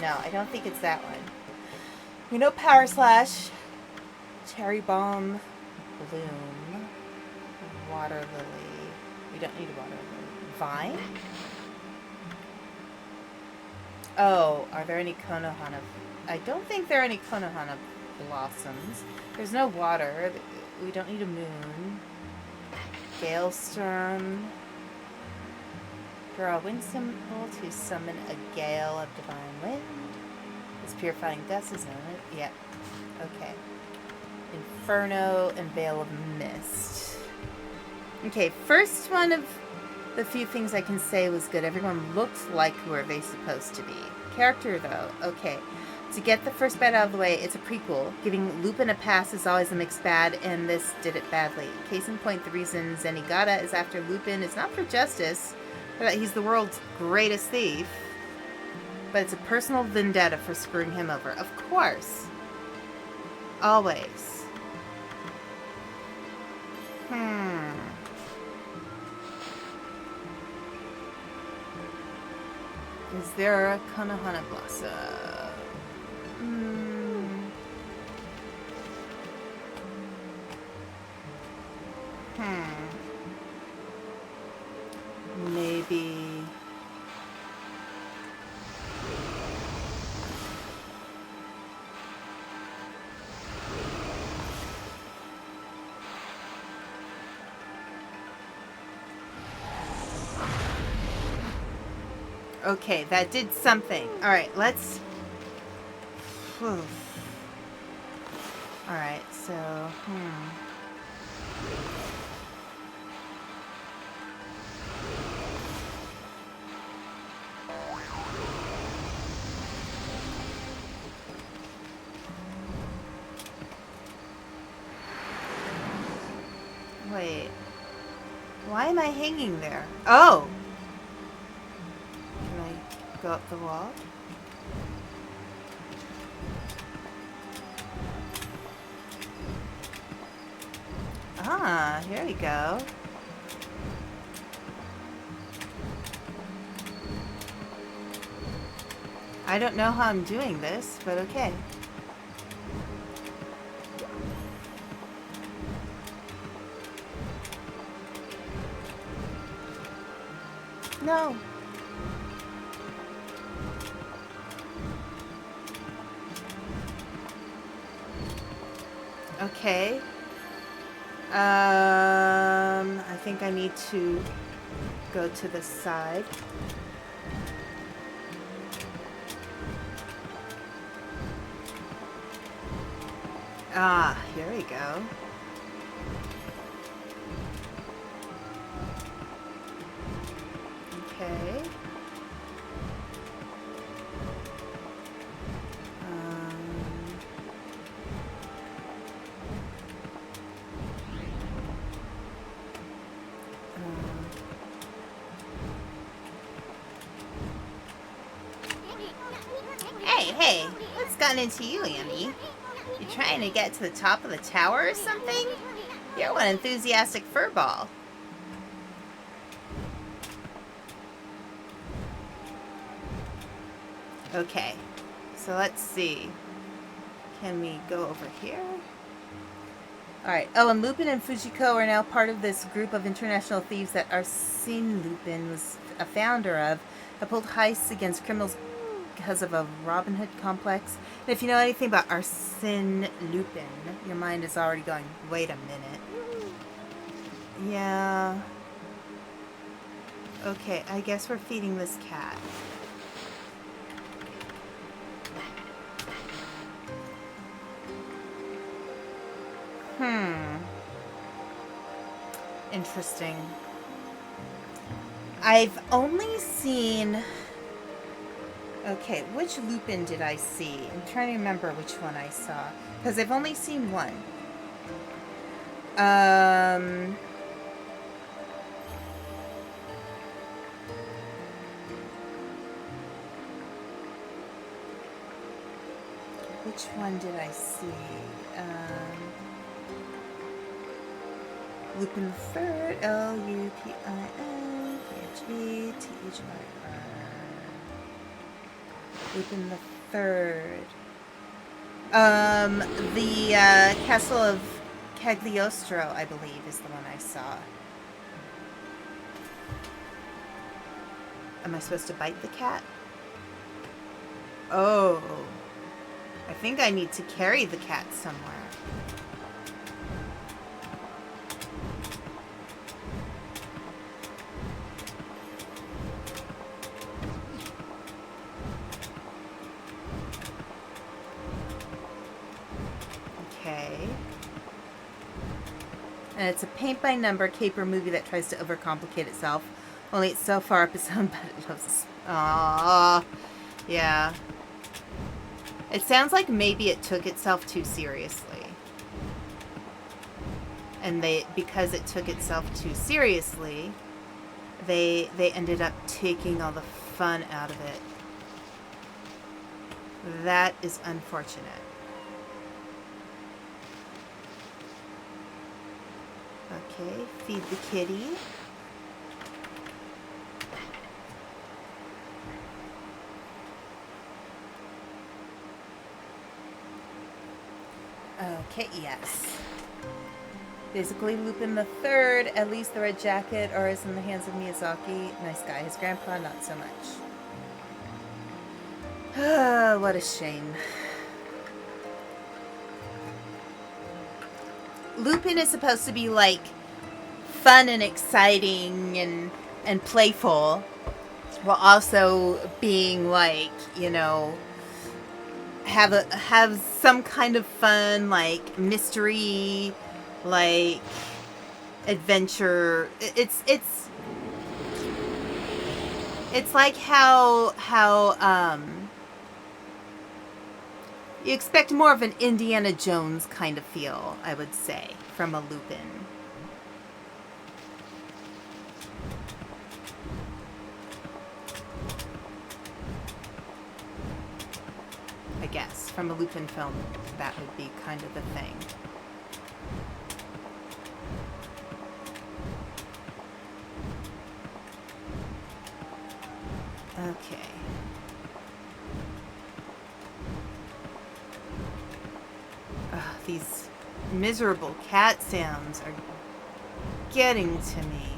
No, I don't think it's that one. We know power slash, cherry bomb, bloom, water lily. We don't need a water lily. Vine? Oh, are there any Konohana? I don't think there are any Konohana blossoms. There's no water. We don't need a moon. Galestorm. Draw a wind symbol to summon a gale of divine wind. This purifying dust is known. Yep. Okay. Inferno and Veil of Mist. Okay, first one of the few things I can say was good. Everyone looked like who are they supposed to be. Character, though. Okay. To get the first bad out of the way, it's a prequel. Giving Lupin a pass is always a mixed bad, and this did it badly. Case in point, the reason Zenigata is after Lupin is not for justice, or that he's the world's greatest thief, but it's a personal vendetta for screwing him over. Of course. Always. Is there a Konohana blossom? Maybe... Okay, that did something. Alright, let's... Alright, so... Wait. Why am I hanging there? Oh! Can I go up the wall? Ah, here we go. I don't know how I'm doing this, but okay. No. Okay. I think I need to go to the side. Ah, here we go. Okay. Hey, what's gotten into you, Andy? You trying to get to the top of the tower or something? You're one enthusiastic furball. Okay, so let's see. Can we go over here? Alright. Oh, and Lupin and Fujiko are now part of this group of international thieves that Arsène Lupin was a founder of, that pulled heists against criminals because of a Robin Hood complex. And if you know anything about Arsène Lupin, your mind is already going, wait a minute. Yeah. Okay, I guess we're feeding this cat. Interesting. I've only seen... Okay, which Lupin did I see? I'm trying to remember which one I saw. Because I've only seen one. Which one did I see? Lupin the Third, Lupin, Thir. Lupin the Third. The Castle of Cagliostro, I believe, is the one I saw. Am I supposed to bite the cat? Oh. I think I need to carry the cat somewhere. Okay. And it's a paint-by-number caper movie that tries to overcomplicate itself. Only it's so far up its own butt it loves us. Aww. Yeah. It sounds like maybe it took itself too seriously. And because it took itself too seriously, they ended up taking all the fun out of it. That is unfortunate. Okay, feed the kitty. Okay, yes. Basically, Lupin the Third, at least the Red Jacket, or is in the hands of Miyazaki. Nice guy. His grandpa, not so much. What a shame. Lupin is supposed to be, like, fun and exciting and playful, while also being, like, you know, have some kind of fun, like, mystery, like, adventure. It's like how you expect more of an Indiana Jones kind of feel, I would say, from a Lupin. I guess. From a Lupin film, that would be kind of the thing. Okay. Ugh, these miserable cat sounds are getting to me.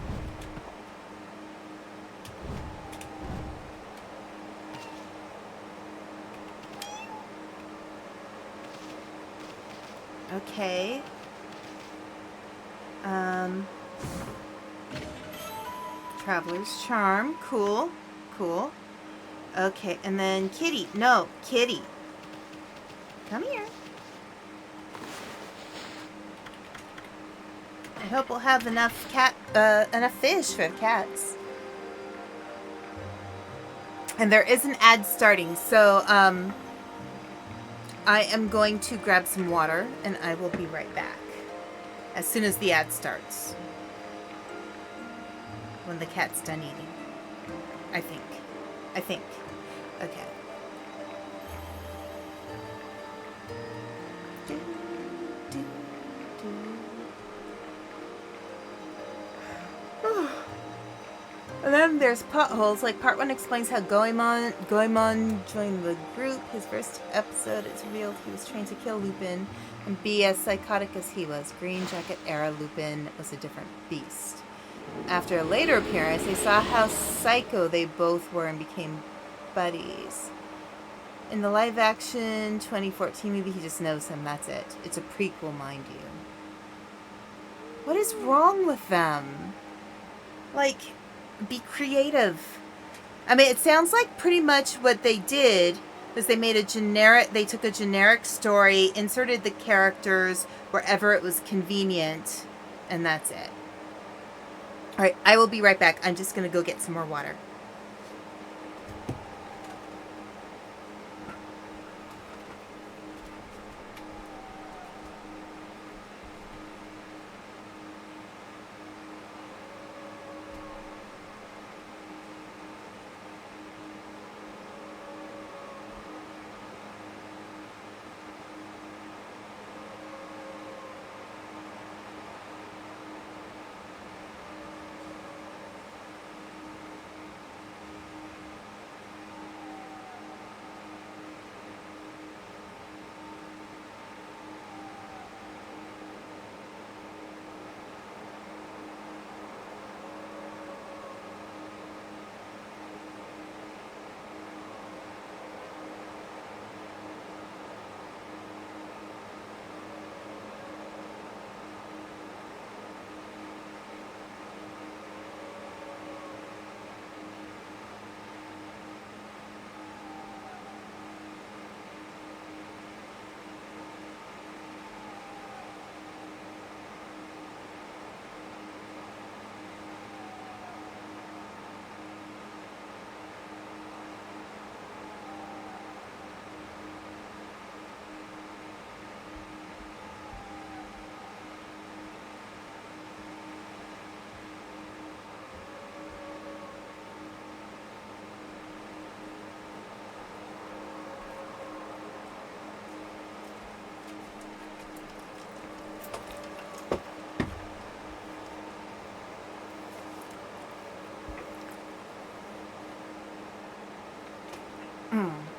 Okay. Traveler's Charm. Cool. Cool. Okay, and then Kitty. No, Kitty. Come here. I hope we'll have enough fish for the cats. And there is an ad starting, so I am going to grab some water, and I will be right back as soon as the ad starts. When the cat's done eating. I think. Okay. And then there's potholes. Like part 1 explains how Goemon joined the group. His first episode, it's revealed he was trained to kill Lupin, and B, as psychotic as he was, Green Jacket era Lupin was a different beast. After a later appearance, they saw how psycho they both were and became buddies. In the live-action 2014 movie, he just knows him. That's it. It's a prequel, mind you. What is wrong with them? Like, be creative. I mean, it sounds like pretty much what they did was they took a generic story, inserted the characters wherever it was convenient, and that's it. Alright, I will be right back. I'm just going to go get some more water.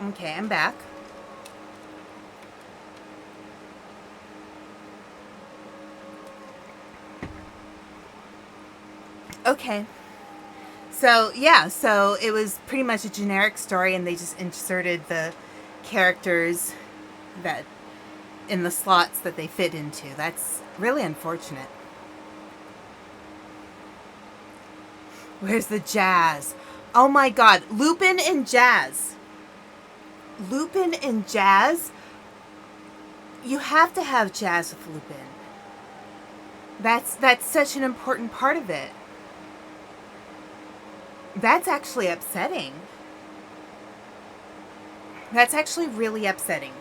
Okay, I'm back. Okay. So, yeah, so it was pretty much a generic story, and they just inserted the characters that in the slots that they fit into. That's really unfortunate. Where's the jazz? Oh my god, Lupin and jazz. Lupin and jazz? You have to have jazz with Lupin. That's such an important part of it. That's actually upsetting. That's actually really upsetting.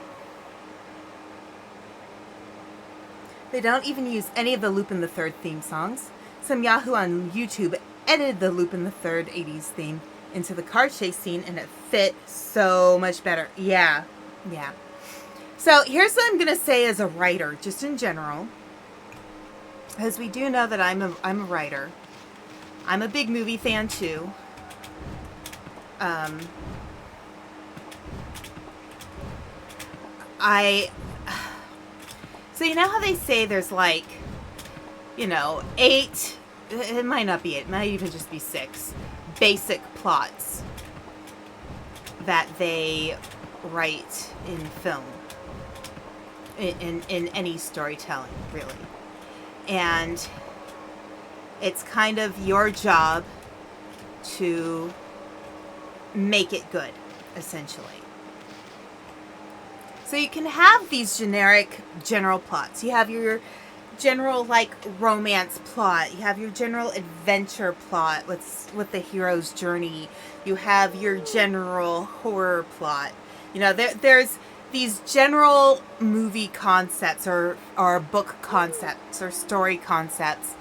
They don't even use any of the Lupin the Third theme songs. Some Yahoo on YouTube edited the Lupin the Third 80s theme into the car chase scene, and it fit so much better. Yeah. So here's what I'm going to say as a writer, just in general. Because we do know that I'm a writer. I'm a big movie fan, too. So you know how they say there's like, 8, it might not be 8, it might even just be 6 basic plots that they write in film, in any storytelling, really. And it's kind of your job to make it good, essentially. So you can have these generic general plots. You have your general romance plot. You have your general adventure plot with the hero's journey. You have your general horror plot. There's these general movie concepts or book concepts or story concepts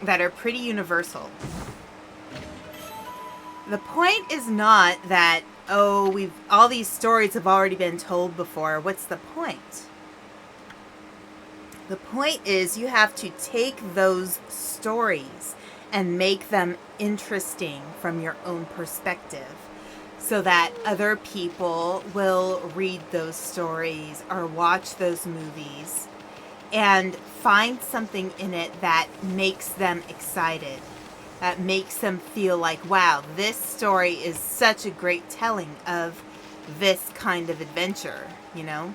that are pretty universal. The point is not that, all these stories have already been told before. What's the point? The point is you have to take those stories and make them interesting from your own perspective so that other people will read those stories or watch those movies and find something in it that makes them excited, that makes them feel like, wow, this story is such a great telling of this kind of adventure, you know?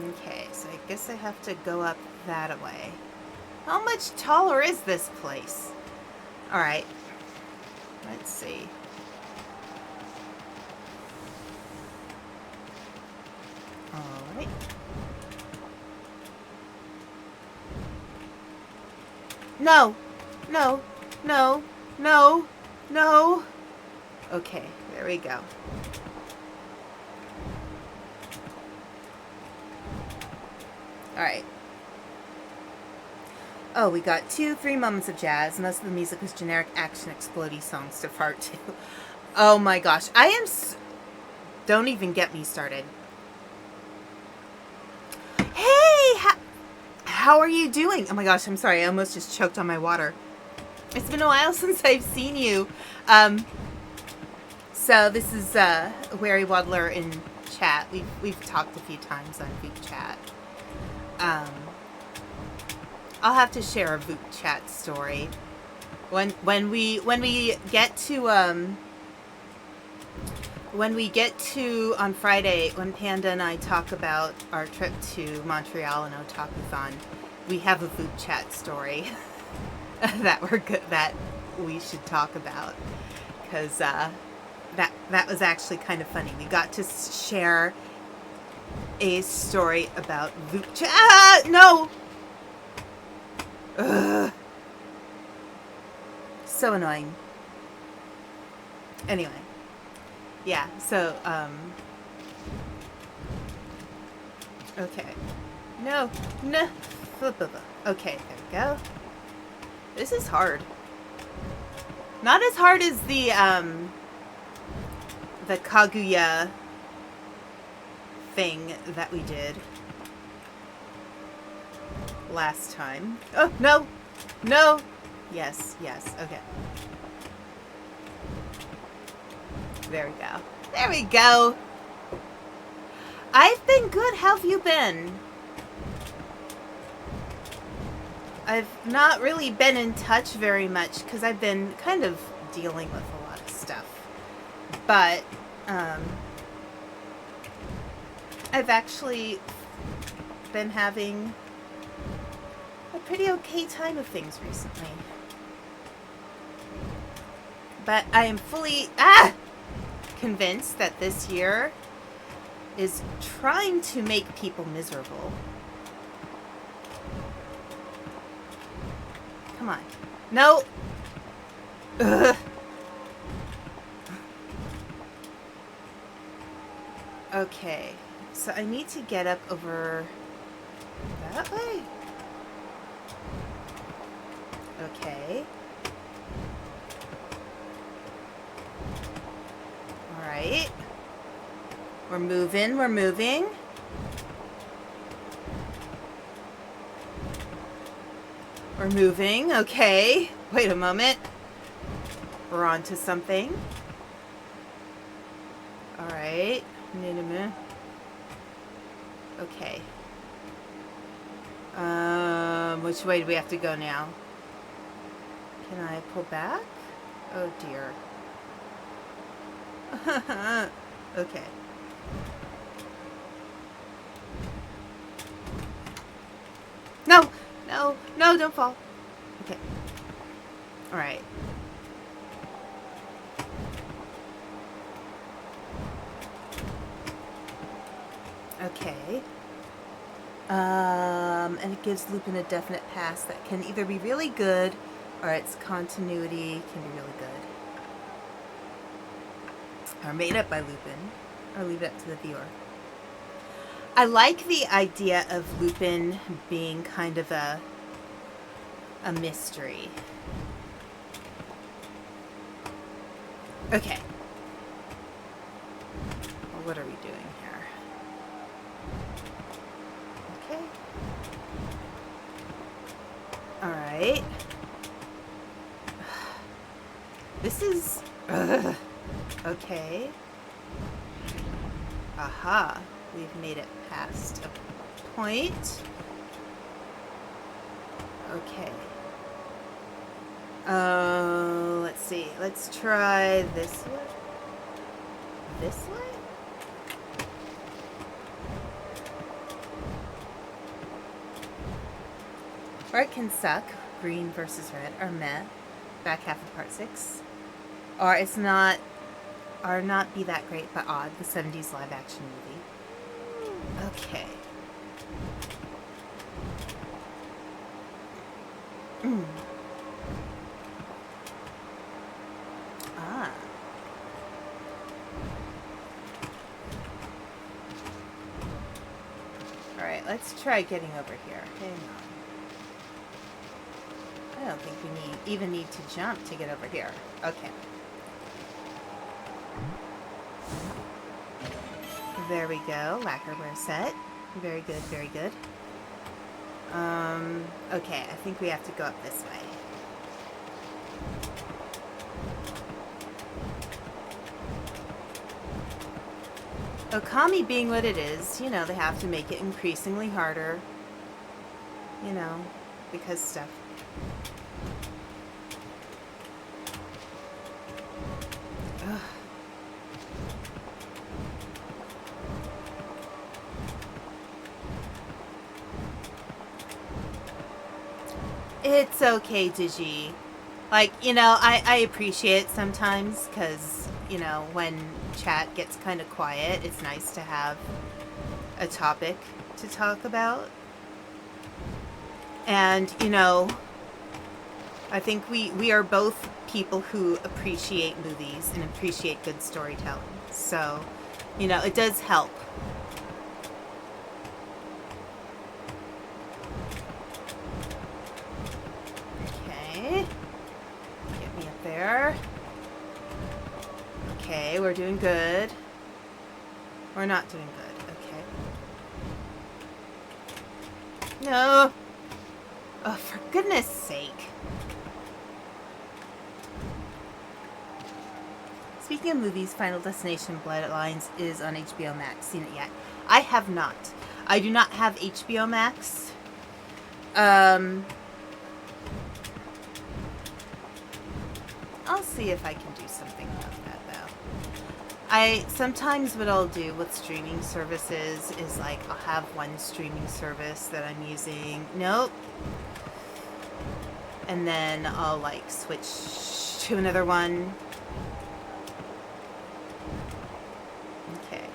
Okay, so I guess I have to go up that way. How much taller is this place? Alright. Let's see. Alright. No! No! No! No! No! Okay, there we go. Alright. Oh, we got 2-3 moments of jazz. Most of the music was generic action explodey songs to fart to. Oh my gosh. I am... Don't even get me started. Hey! How are you doing? Oh my gosh, I'm sorry. I almost just choked on my water. It's been a while since I've seen you. So this is Wary Waddler in chat. We've talked a few times on Voop Chat. I'll have to share a Voop Chat story when we get to on Friday, when Panda and I talk about our trip to Montreal and Otakuthon. We have a Voop Chat story that we should talk about, because that was actually kind of funny. We got to share a story about Voop Chat. No. Ugh. So annoying. Anyway, yeah. So okay. No. Okay, there we go. This is hard. Not as hard as the Kaguya thing that we did last time. Oh, no! No! Yes, okay. There we go. There we go! I've been good. How have you been? I've not really been in touch very much because I've been kind of dealing with a lot of stuff. But, I've actually been having a pretty okay time of things recently. But I am fully convinced that this year is trying to make people miserable. Come on. No! Ugh. Okay. So I need to get up over that way? Okay. Alright. We're moving, we're moving. We're moving, okay. Wait a moment. We're on to something. Alright. Okay. Which way do we have to go now? Can I pull back? Oh dear. Okay. No! No! No, don't fall. Okay. Alright. Okay. And it gives Lupin a definite pass that can either be really good or its continuity can be really good. Or made up by Lupin, or leave it up to the viewer. I like the idea of Lupin being kind of a mystery. Okay. Well, what are we doing here? Okay. Alright. This is... Okay. Aha. We've made it past a point. Okay. Let's see. Let's try this way. This way? Or it can suck. Green versus red. Or meh. Back half of part 6. Or it's not... Or not be that great, but odd. The 70s live action movie. Okay. Ah. Alright, let's try getting over here. Hang on. I don't think we even need to jump to get over here. Okay. There we go. Lacquerware set. Very good, very good. Okay, I think we have to go up this way. Okami being what it is, you know, they have to make it increasingly harder. You know, because stuff. Ugh. It's okay, Digi. Like, you know, I appreciate it sometimes because, you know, when chat gets kind of quiet, it's nice to have a topic to talk about. And, you know, I think we are both people who appreciate movies and appreciate good storytelling. So, you know, it does help. Okay. Get me up there. Okay, we're doing good. We're not doing good. Okay. No. Oh, for goodness sake. Speaking of movies, Final Destination Bloodlines is on HBO Max. Seen it yet? I have not. I do not have HBO Max. I'll see if I can do something about that, though. Sometimes what I'll do with streaming services is, like, I'll have one streaming service that I'm using. Nope. And then I'll, like, switch to another one. Okay.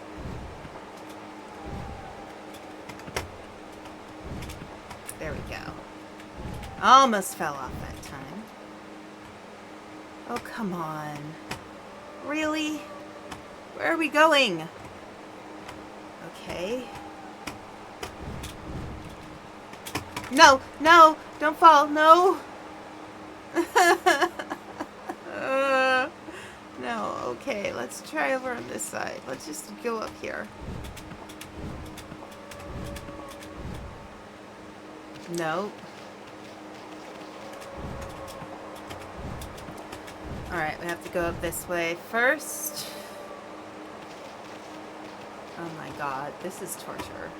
There we go. Almost fell off that time. Oh, come on. Really? Where are we going? Okay. No, no, don't fall, no. No, okay, let's try over on this side. Let's just go up here. No. Alright, we have to go up this way first. Oh my god, this is torture.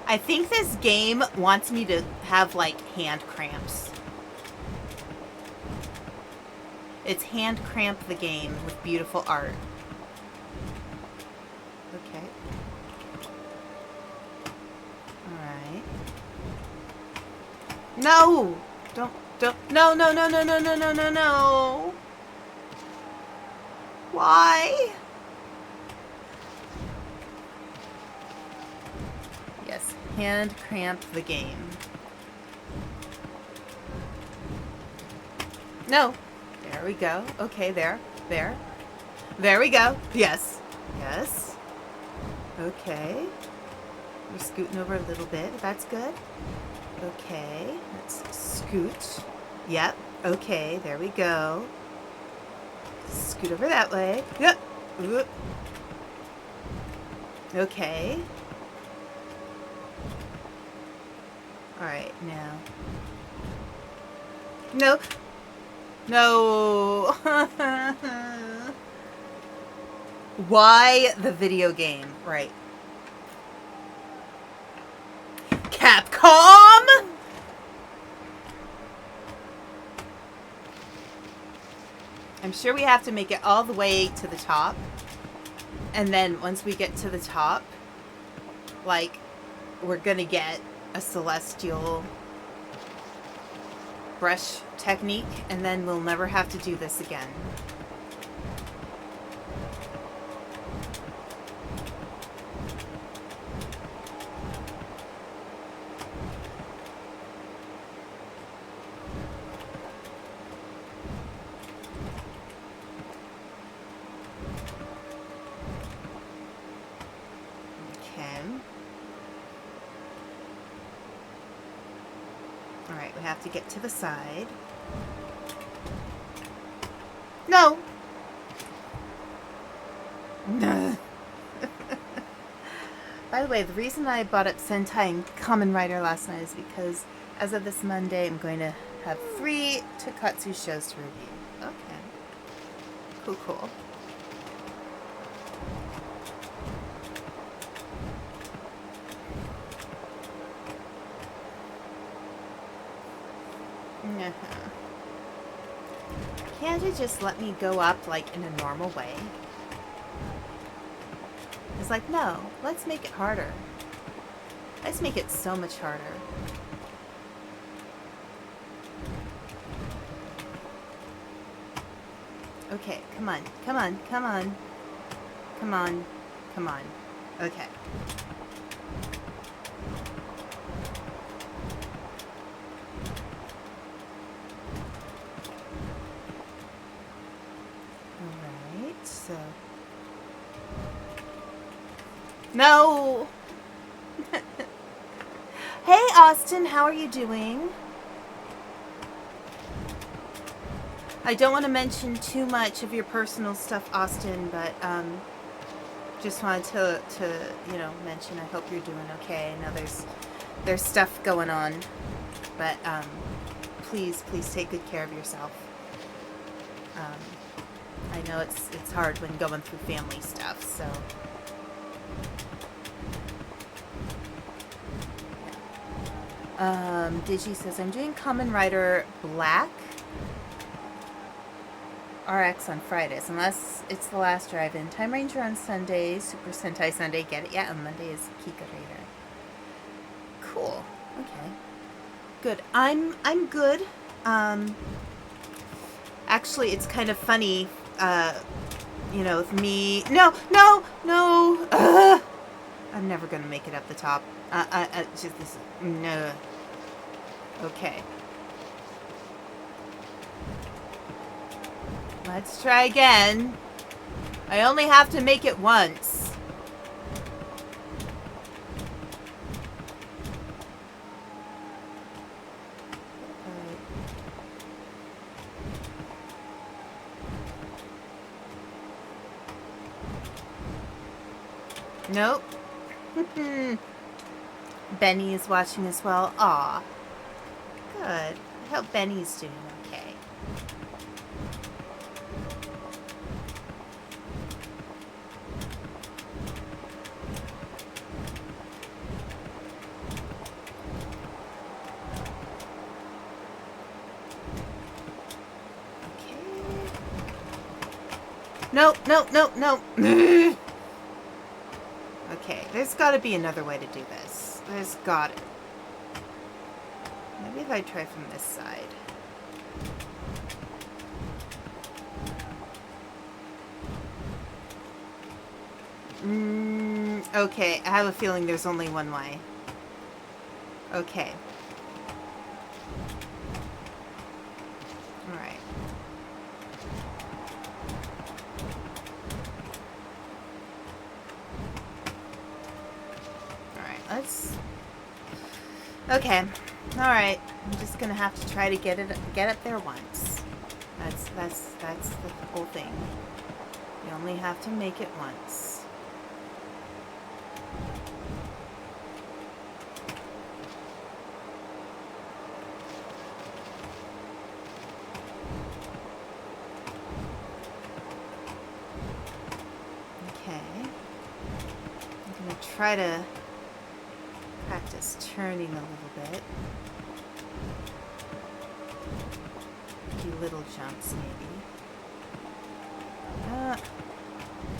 I think this game wants me to have, like, hand cramps. It's hand cramp the game with beautiful art. Okay. Alright. No! Don't, no, no, no, no, no, no, no, no, no! Why? Yes, hand cramp the game. No. There we go. Okay, there. There. There we go. Yes. Yes. Okay. We're scooting over a little bit. That's good. Okay. Let's scoot. Yep. Okay, there we go. Scoot over that way. Yep. Okay. Alright, now. No. No. Why the video game? Right. Capcom? I'm sure we have to make it all the way to the top. And then once we get to the top, like, we're gonna get a celestial brush technique, and then we'll never have to do this again. Okay. Alright, we have to get to the side. No! By the way, the reason I bought up Sentai and Kamen Rider last night is because as of this Monday, I'm going to have 3 Tokatsu shows to review. Okay. Cool, cool. Can't it just let me go up, like, in a normal way? It's like, no, let's make it harder. Let's make it so much harder. Okay, come on, come on, come on. Come on, come on. Okay. Alright, so... No! Hey, Austin, how are you doing? I don't want to mention too much of your personal stuff, Austin, but just wanted to you know, mention I hope you're doing okay. I know there's stuff going on, but please take good care of yourself. I know it's hard when going through family stuff, so. Digi says, I'm doing Kamen Rider Black RX on Fridays, unless it's the last drive-in. Time Ranger on Sundays, Super Sentai Sunday, get it? Yeah, and Monday is Kika Raider. Cool. Okay. Good. I'm good. Actually, it's kind of funny, you know, with me... No! I'm never gonna make it up the top. Just this... No. Okay. Let's try again. I only have to make it once. Nope. Benny is watching as well. Aw. Good. I hope Benny's doing okay. No. Okay, there's got to be another way to do this. There's got it. Maybe if I try from this side. Okay, I have a feeling there's only one way. Okay. Alright. Let's... Okay. Alright. I'm just gonna have to try to get up there once. That's the whole thing. You only have to make it once. try to practice turning a little bit. A few little jumps, maybe.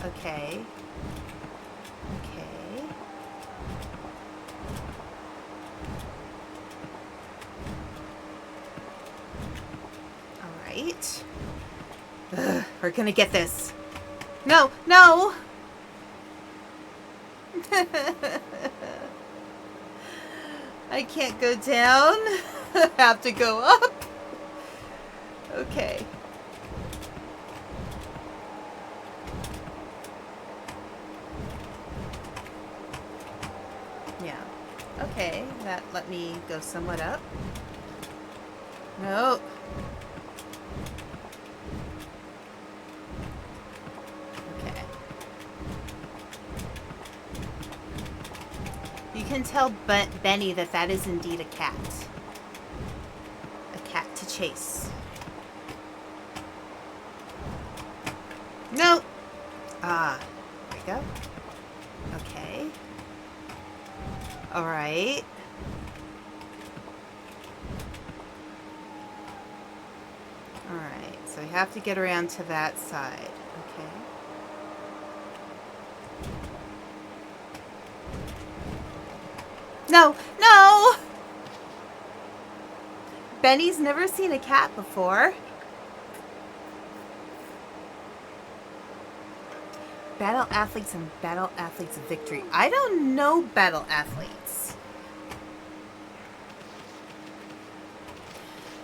Okay. Okay. Alright. We're gonna get this. No! No! I can't go down. I have to go up. Okay. Yeah. Okay, that let me go somewhat up. No. Okay. You can tell Benny that that is indeed a cat. A cat to chase. No! Ah, there we go. Okay. Alright. Alright, so we have to get around to that side. Okay. No! No! Benny's never seen a cat before. Battle Athletes and Battle Athletes Victory. I don't know Battle Athletes.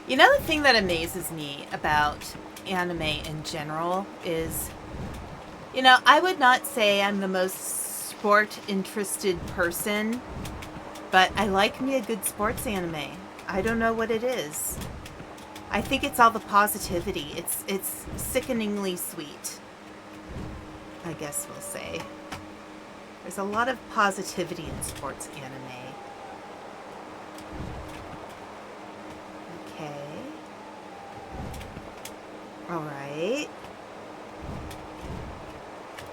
You know, the thing that amazes me about anime in general is, you know, I would not say I'm the most sport-interested person, but I like me a good sports anime. I don't know what it is. I think it's all the positivity. It's sickeningly sweet, I guess we'll say. There's a lot of positivity in sports anime. Okay. Alright.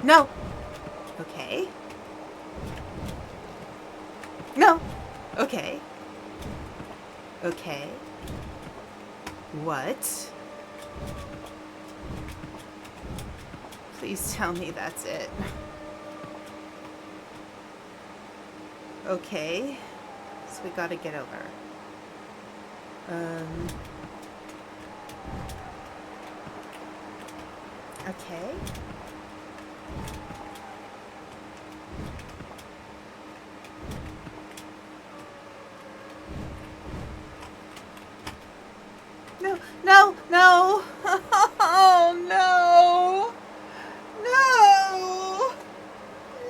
No! Okay. No! Okay. Okay. What? Please tell me that's it. Okay. So we gotta get over. Okay. No, no, no! Oh, no! No!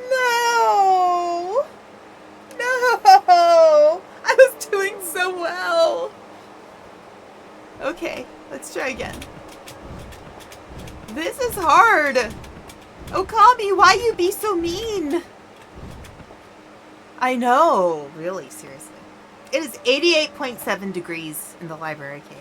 No! No! I was doing so well! Okay, let's try again. This is hard! Okami, why you be so mean? I know, really, seriously. It is 88.7 degrees in the library cave.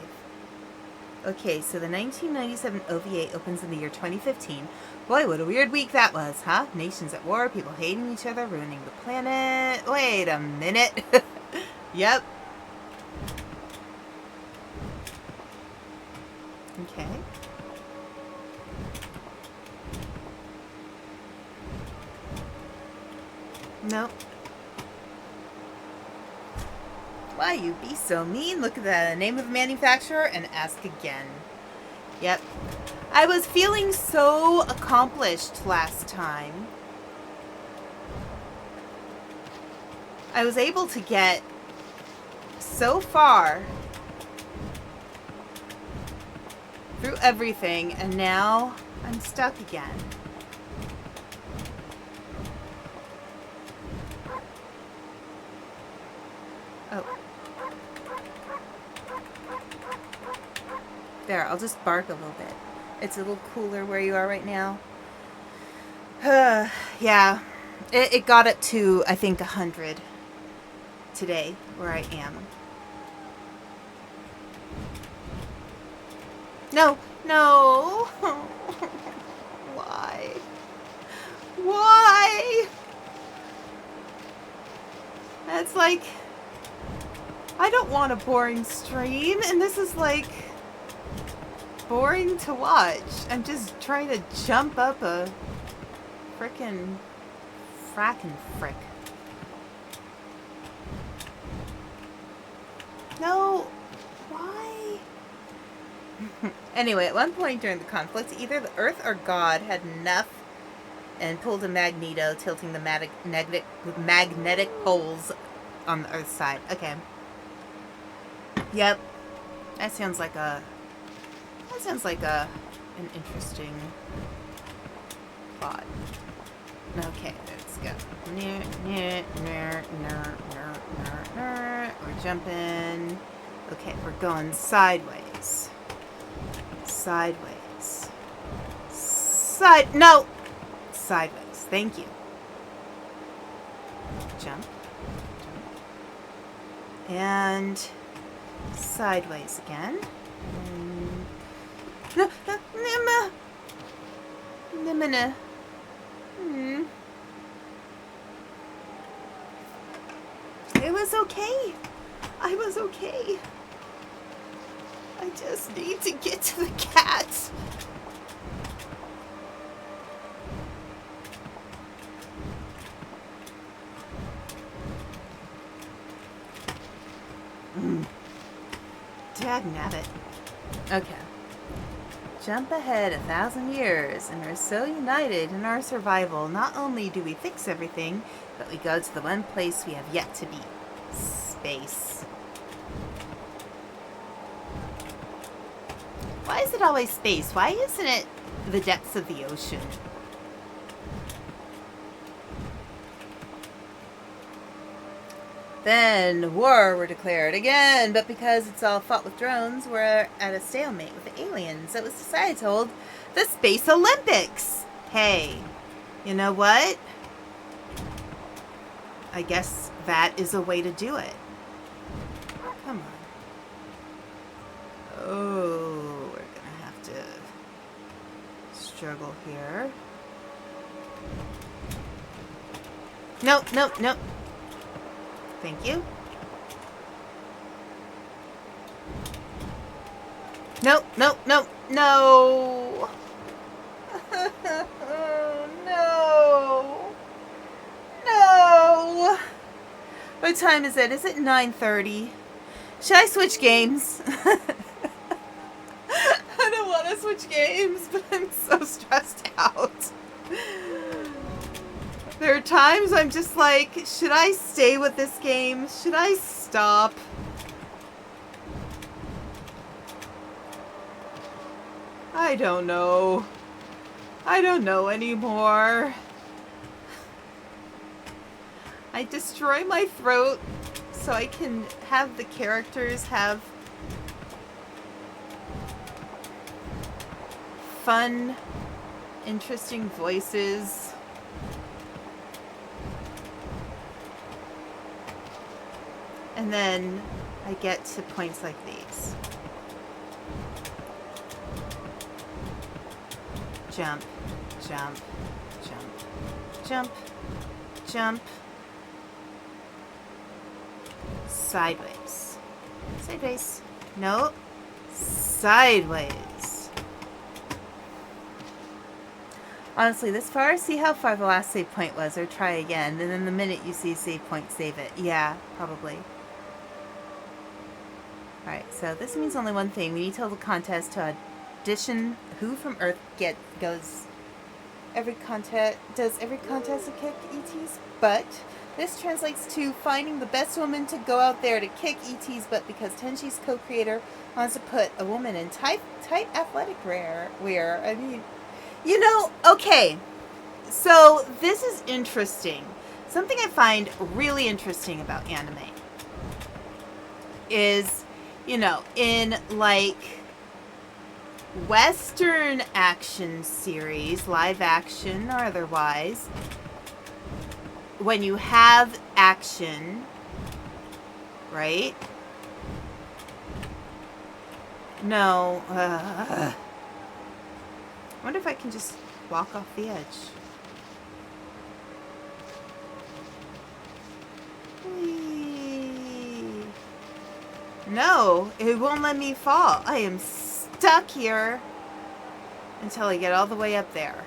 Okay, so the 1997 OVA opens in the year 2015. Boy, what a weird week that was, huh? Nations at war, people hating each other, ruining the planet. Wait a minute. Yep. Okay. Nope. Why you be so mean? Look at the name of the manufacturer and ask again. Yep. I was feeling so accomplished last time. I was able to get so far through everything, and now I'm stuck again. Oh. There, I'll just bark a little bit. It's a little cooler where you are right now. Yeah. It got up to, I think, 100 today, where I am. No! No! Why? Why? And it's like, I don't want a boring stream, and this is like boring to watch. I'm just trying to jump up a frickin' frick. No, why? Anyway, at one point during the conflict, either the Earth or God had enough and pulled a magneto, tilting the magnetic poles on the Earth's side. Okay. Yep. That sounds like an interesting plot. Okay, let's go. We're jumping. Okay, we're going sideways. No! Sideways. Thank you. Jump. And sideways again. It was okay. I was okay. I just need to get to the cat. Dagnabbit. Okay. Jump ahead 1,000 years, and we're so united in our survival. Not only do we fix everything, but we go to the one place we have yet to be. Space. Why is it always space? Why isn't it the depths of the ocean? Then war were declared again, but because it's all fought with drones, we're at a stalemate with the aliens. So it was decided to hold the Space Olympics. Hey, you know what? I guess that is a way to do it. Come on. Oh, we're gonna have to struggle here. No. Thank you. No. No. No. What time is it? Is it 9:30? Should I switch games? I don't want to switch games, but I'm so stressed out. There are times I'm just like, should I stay with this game? Should I stop? I don't know. I don't know anymore. I destroy my throat so I can have the characters have fun, interesting voices. And then I get to points like these. Jump, jump, jump, jump, jump. Sideways. Sideways. No. Sideways. Honestly, this far, see how far the last save point was, or try again. And then the minute you see save point, save it. Yeah, probably. Alright, so this means only one thing. We need to hold a contest to audition who from Earth does every contest to kick ET's butt. This translates to finding the best woman to go out there to kick ET's butt, because Tenchi's co-creator wants to put a woman in tight athletic wear. I mean, you know, okay. So this is interesting. Something I find really interesting about anime is, you know, in like Western action series, live action or otherwise, when you have action, right? No. I wonder if I can just walk off the edge. Whee. No, it won't let me fall. I am stuck here until I get all the way up there.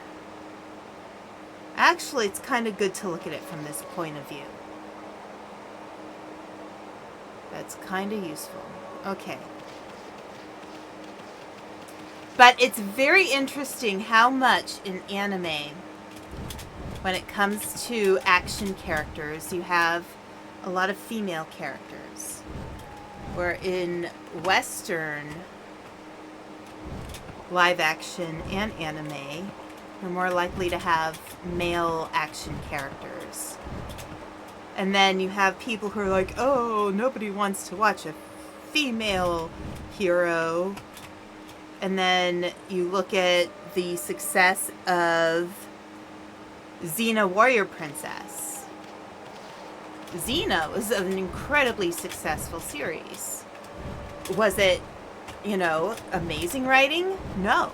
Actually, it's kind of good to look at it from this point of view. That's kind of useful. Okay. But it's very interesting how much in anime, when it comes to action characters, you have a lot of female characters. Where in Western live action and anime, we're more likely to have male action characters. And then you have people who are like, oh, nobody wants to watch a female hero. And then you look at the success of Xena Warrior Princess. Xena was an incredibly successful series. Was it, amazing writing? No.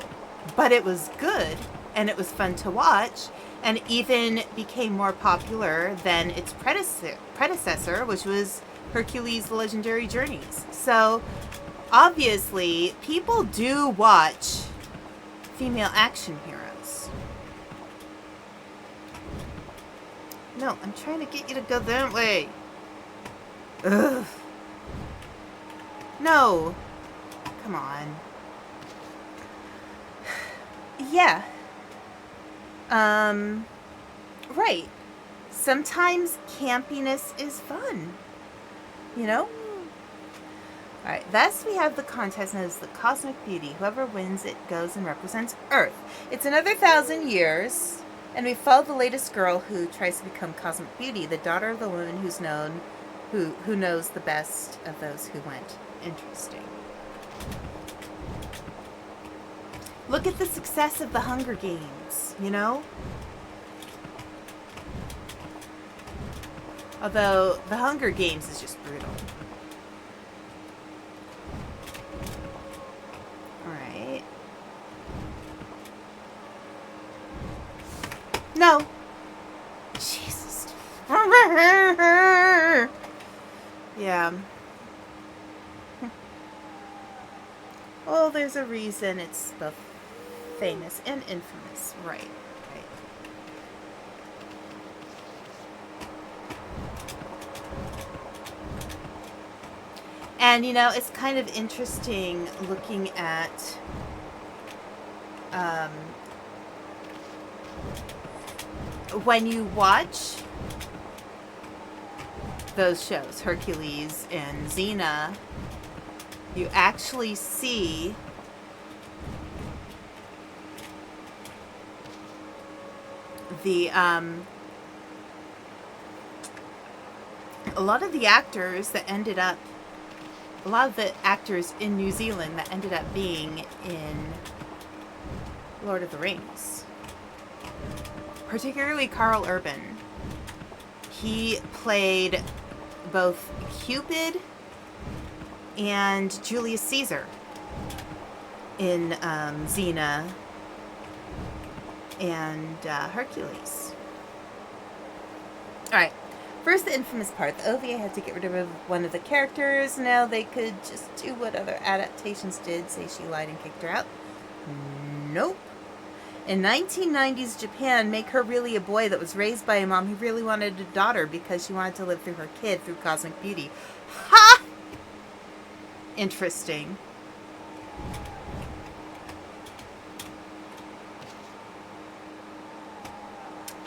But it was good, and it was fun to watch, and even became more popular than its predecessor, which was Hercules: The Legendary Journeys. So, obviously, people do watch female action heroes. No, I'm trying to get you to go that way. Ugh. No. Come on. Yeah. Right. Sometimes campiness is fun. Alright, thus we have the contest known as the Cosmic Beauty. Whoever wins it goes and represents Earth. It's another 1,000 years, and we follow the latest girl who tries to become Cosmic Beauty, the daughter of the woman who knows the best of those who went. Interesting. Look at the success of the Hunger Games, Although, the Hunger Games is just brutal. Alright. No! Jesus. Yeah. Well, there's a reason it's both famous and infamous. Right. And, it's kind of interesting looking at when you watch those shows, Hercules and Xena, you actually see the a lot of the actors in New Zealand that ended up being in Lord of the Rings. Particularly Carl Urban. He played both Cupid and Julius Caesar in Xena and Hercules. Alright. First, the infamous part. The OVA had to get rid of one of the characters. Now they could just do what other adaptations did. Say she lied and kicked her out. Nope. In 1990s Japan, make her really a boy that was raised by a mom who really wanted a daughter because she wanted to live through her kid through Cosmic Beauty. Ha! Interesting.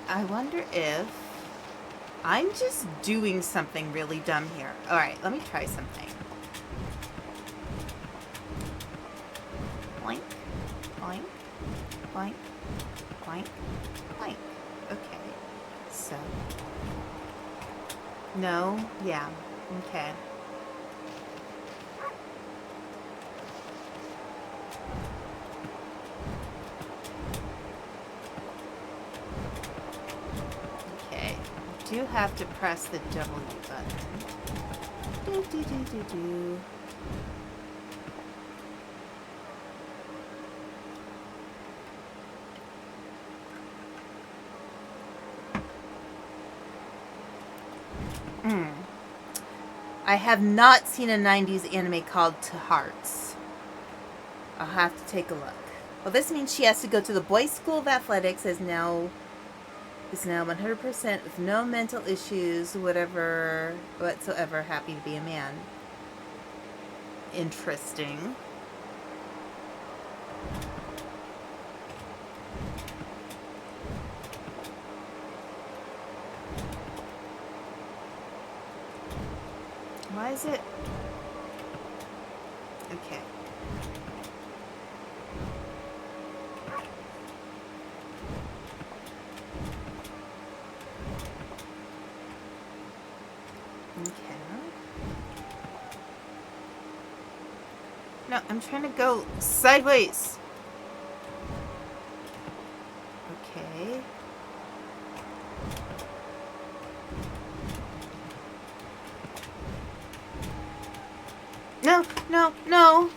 I wonder if I'm just doing something really dumb here. Alright, let me try something. Boink, boink, boink, boink, boink. Okay, so. No, yeah, okay. Do have to press the W button. Do, do, do, do, do. I have not seen a 90s anime called To Hearts. I'll have to take a look. Well, this means she has to go to the Boys' School of Athletics is now 100% with no mental issues, whatsoever, happy to be a man. Interesting. Why is it? Okay. Okay. No, I'm trying to go sideways. Okay. No, no, no.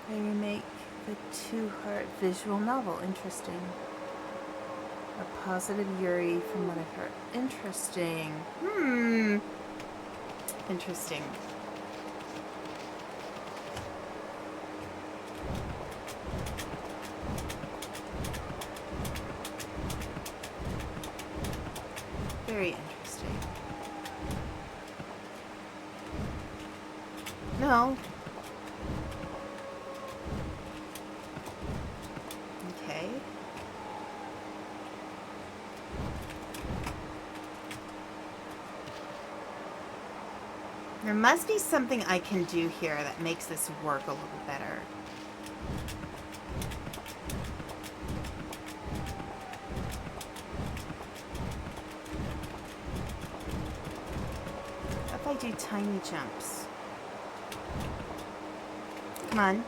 They remake the Two Heart visual novel. Interesting. A positive Yuri from what I've heard. Interesting. Interesting. Very interesting. No. Okay. There must be something I can do here that makes this work a little better. What if I do tiny jumps? Come on.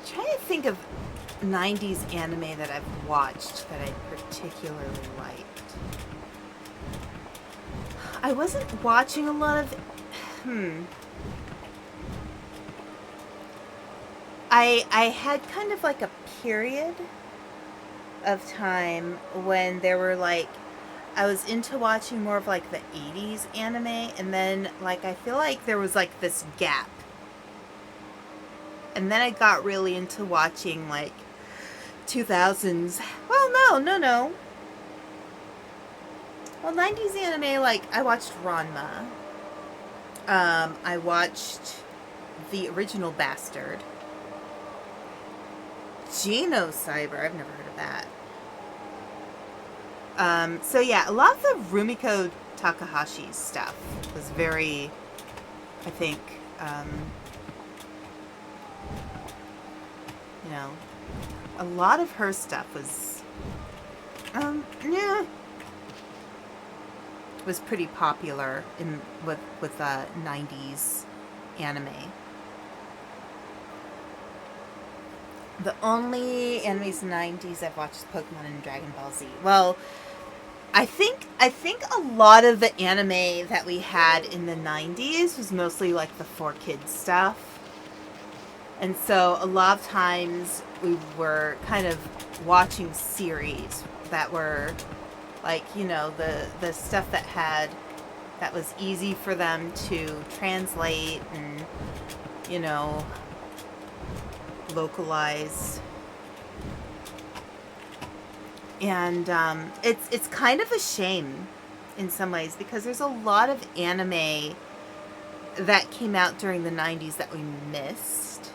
Trying to think of 90s anime that I've watched that I particularly liked. I wasn't watching a lot of... I had kind of like a period of time when there were like... I was into watching more of like the 80s anime, and then like I feel like there was like this gap. And then I got really into watching like 2000s. Well, no. Well, 90s anime, like I watched Ranma. I watched the original Bastard. Genocyber, I've never heard of that. So yeah, a lot of the Rumiko Takahashi stuff was very, I think, you know, a lot of her stuff was, was pretty popular with 90s anime. The only animes in the 90s I've watched is Pokemon and Dragon Ball Z. Well, I think a lot of the anime that we had in the 90s was mostly like the 4Kids stuff. And so a lot of times we were kind of watching series that were like, you know, the stuff that was easy for them to translate and, you know, localize. And it's kind of a shame in some ways because there's a lot of anime that came out during the 90s that we missed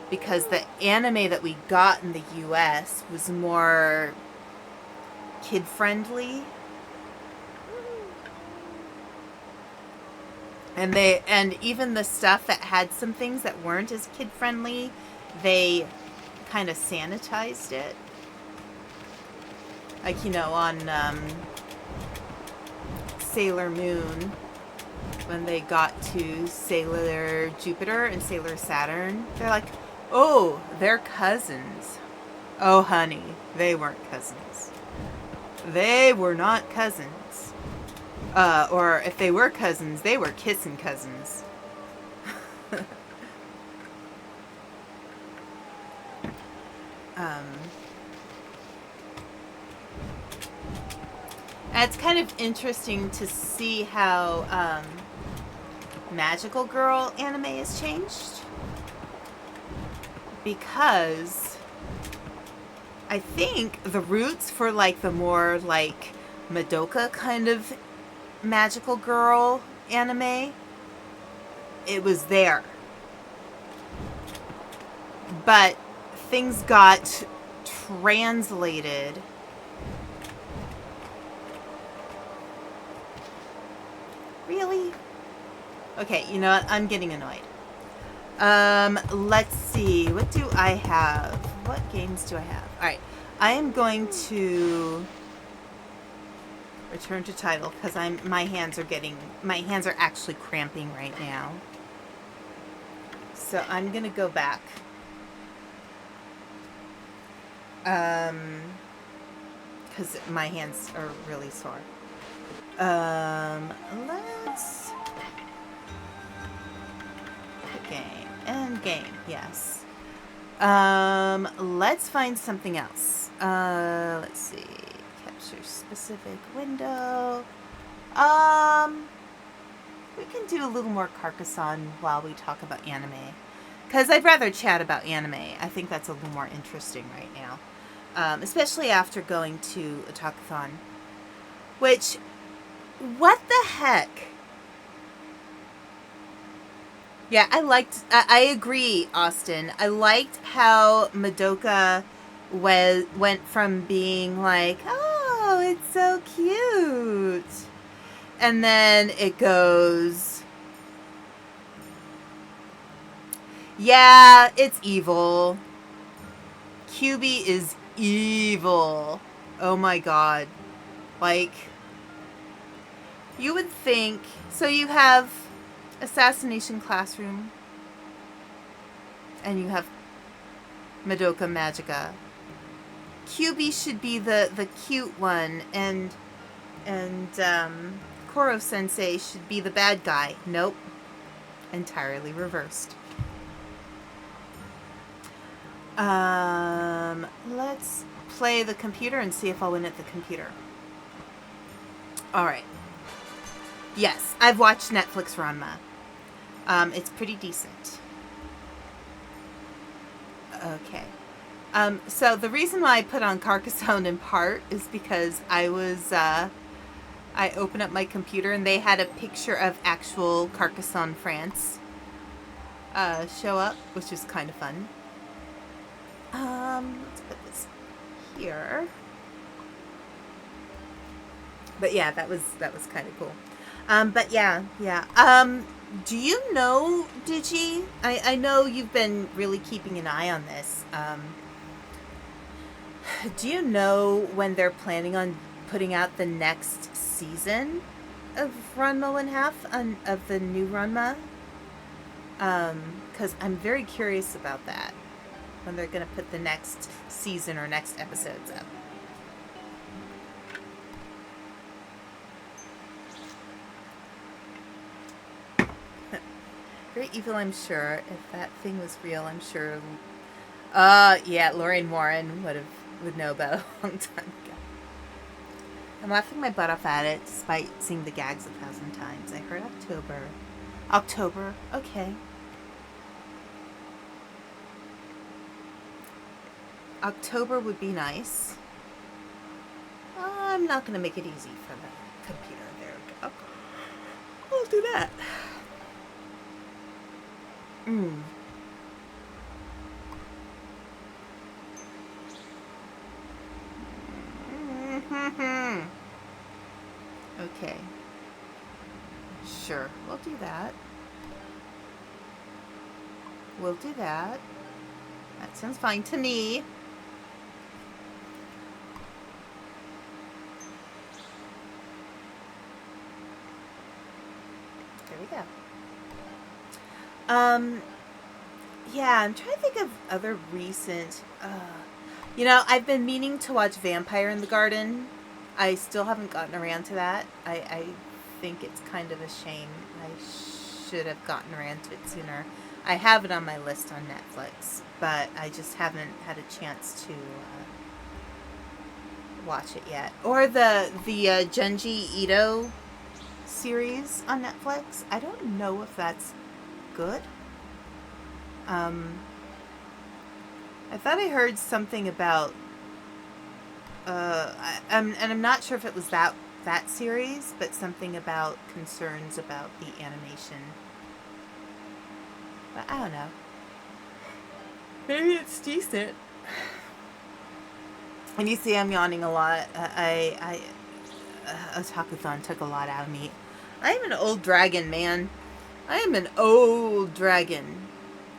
because the anime that we got in the US was more kid-friendly. And even the stuff that had some things that weren't as kid-friendly, they kind of sanitized it. Like, you know, on Sailor Moon, when they got to Sailor Jupiter and Sailor Saturn, they're like, oh, they're cousins. Oh, honey, they weren't cousins. They were not cousins. Or if they were cousins, they were kissing cousins. It's kind of interesting to see how Magical Girl anime has changed, because I think the roots for like the more like Madoka kind of Magical Girl anime, it was there. But things got translated. Really? Okay, you know what? I'm getting annoyed. Let's see. What do I have? What games do I have? Alright. I am going to return to title because my hands are actually cramping right now. So I'm gonna go back. Because my hands are really sore. Let's game, yes. Let's find something else. Let's see. Capture specific window. We can do a little more Carcassonne while we talk about anime. Because I'd rather chat about anime. I think that's a little more interesting right now. Especially after going to Otakuthon. Which, what the heck? Yeah, I agree, Austin. I liked how Madoka went from being like, oh, it's so cute. And then it goes, yeah, it's evil. QB is evil. Oh my god. Like, you would think, so you have Assassination Classroom, and you have Madoka Magica. QB should be the cute one, and Koro Sensei should be the bad guy. Nope. Entirely reversed. Let's play the computer and see if I'll win at the computer. Alright. Yes, I've watched Netflix Ranma. It's pretty decent. Okay. So the reason why I put on Carcassonne in part is because I opened up my computer and they had a picture of actual Carcassonne, France show up, which is kind of fun. Let's put this here. But yeah, that was kind of cool. But yeah. Do you know, Digi? I know you've been really keeping an eye on this. Do you know when they're planning on putting out the next season of Ranma 1/2 of the new Ranma? Because I'm very curious about that. When they're going to put the next season or next episodes up. Very evil, I'm sure. If that thing was real, I'm sure. Yeah, Lorraine Warren would know about it a long time ago. I'm laughing my butt off at it, despite seeing the gags 1,000 times. I heard October. October, okay. October would be nice. I'm not going to make it easy for the computer. There we go. I'll do that. Okay. Sure, we'll do that. We'll do that. That sounds fine to me. There we go. Yeah, I'm trying to think of other recent, you know, I've been meaning to watch Vampire in the Garden. I still haven't gotten around to that. I think it's kind of a shame. I should have gotten around to it sooner. I have it on my list on Netflix, but I just haven't had a chance to watch it yet. Or the Junji Ito series on Netflix. I don't know if that's good. I thought I heard something about and I'm not sure if it was that series, but something about concerns about the animation. But I don't know. Maybe it's decent. And you see I'm yawning a lot. Otakuthon took a lot out of me. I am an old dragon, man. I am an old dragon.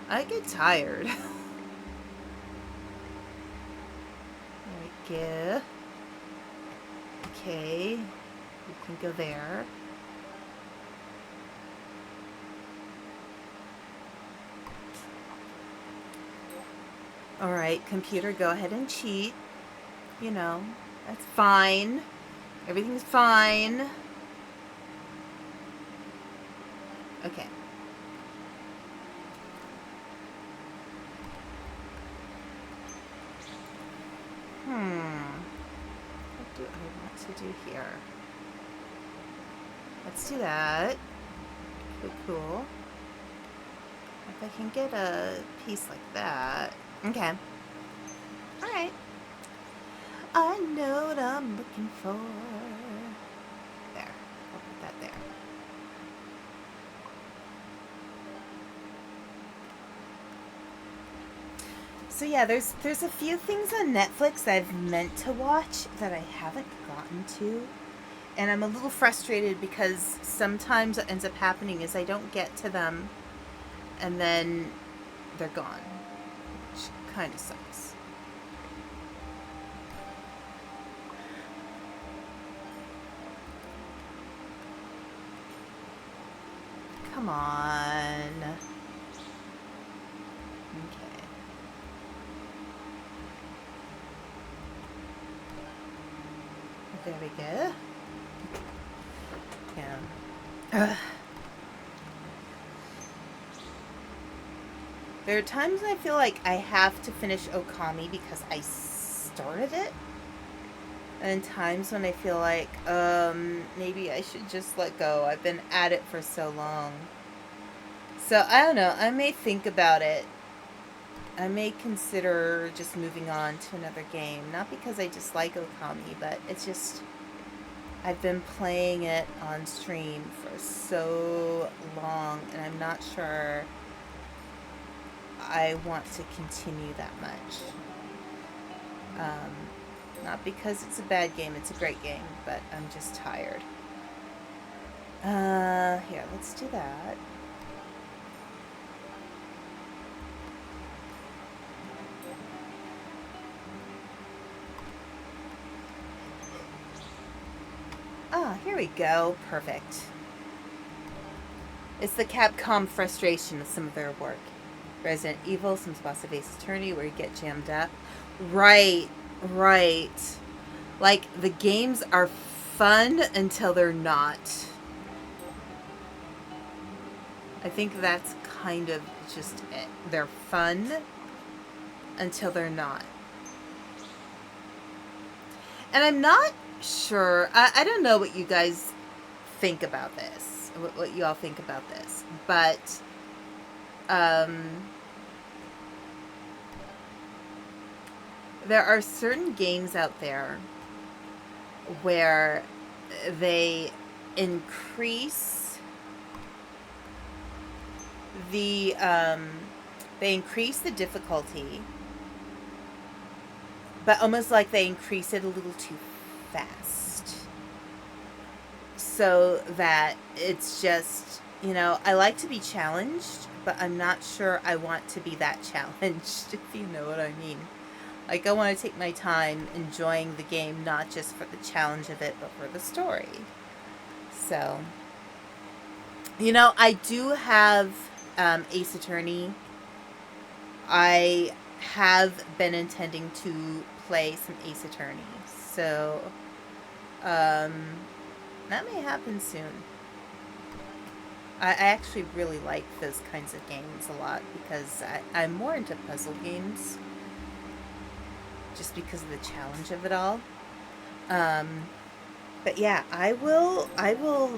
I get tired. There we go. Okay. We can go there. Alright, computer, go ahead and cheat. You know, that's fine. Everything's fine. Okay. What do I want to do here? Let's do that. Cool. If I can get a piece like that. Okay. Alright. I know what I'm looking for. There. I'll put that there. So yeah, there's a few things on Netflix I've meant to watch that I haven't gotten to. And I'm a little frustrated because sometimes what ends up happening is I don't get to them and then they're gone. Which kind of sucks. Come on. Okay. There we go. Yeah. There are times I feel like I have to finish Okami because I started it. And times when I feel like, maybe I should just let go. I've been at it for so long. So, I don't know. I may think about it. I may consider just moving on to another game. Not because I dislike Okami, but it's just... I've been playing it on stream for so long, and I'm not sure I want to continue that much. Not because it's a bad game, it's a great game, but I'm just tired. Here, let's do that. Ah, here we go. Perfect. It's the Capcom frustration of some of their work. Resident Evil, some spots of Ace Attorney where you get jammed up. Right. Like, the games are fun until they're not. I think that's kind of just it. They're fun until they're not. And I'm not sure. I don't know what you guys think about this. What you all think about this. But, there are certain games out there where they increase the difficulty, but almost like they increase it a little too fast. So that it's just, you know, I like to be challenged, but I'm not sure I want to be that challenged, if you know what I mean. Like, I want to take my time enjoying the game, not just for the challenge of it, but for the story. So, you know, I do have Ace Attorney. I have been intending to play some Ace Attorney. So, that may happen soon. I actually really like those kinds of games a lot because I'm more into puzzle games just because of the challenge of it all. Um, but yeah, I will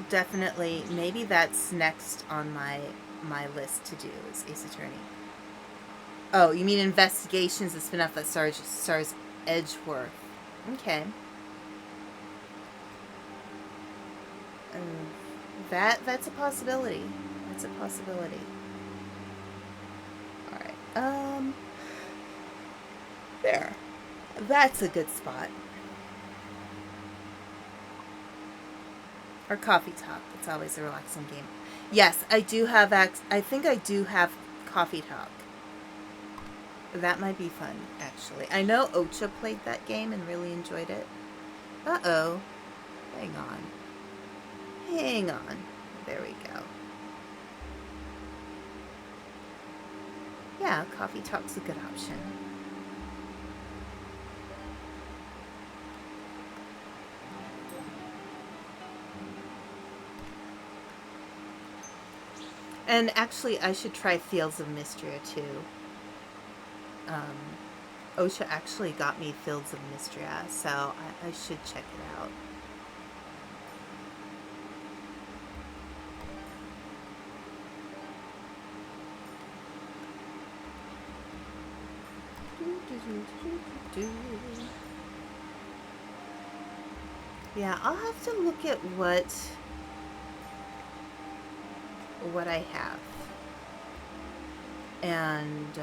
definitely, maybe that's next on my list to do is Ace Attorney. Oh, you mean Investigations, the spin-off that stars Edgeworth. Okay. Um, that's a possibility. That's a possibility. All right. There. That's a good spot. Or Coffee Talk. It's always a relaxing game. Yes, I do have I think I do have Coffee Talk. That might be fun, actually. I know Ocha played that game and really enjoyed it. Uh-oh. Hang on. Hang on. There we go. Yeah, Coffee Talk's a good option. And actually, I should try Fields of Mystria too. OSHA actually got me Fields of Mystria, so I should check it out. Yeah, I'll have to look at what I have. And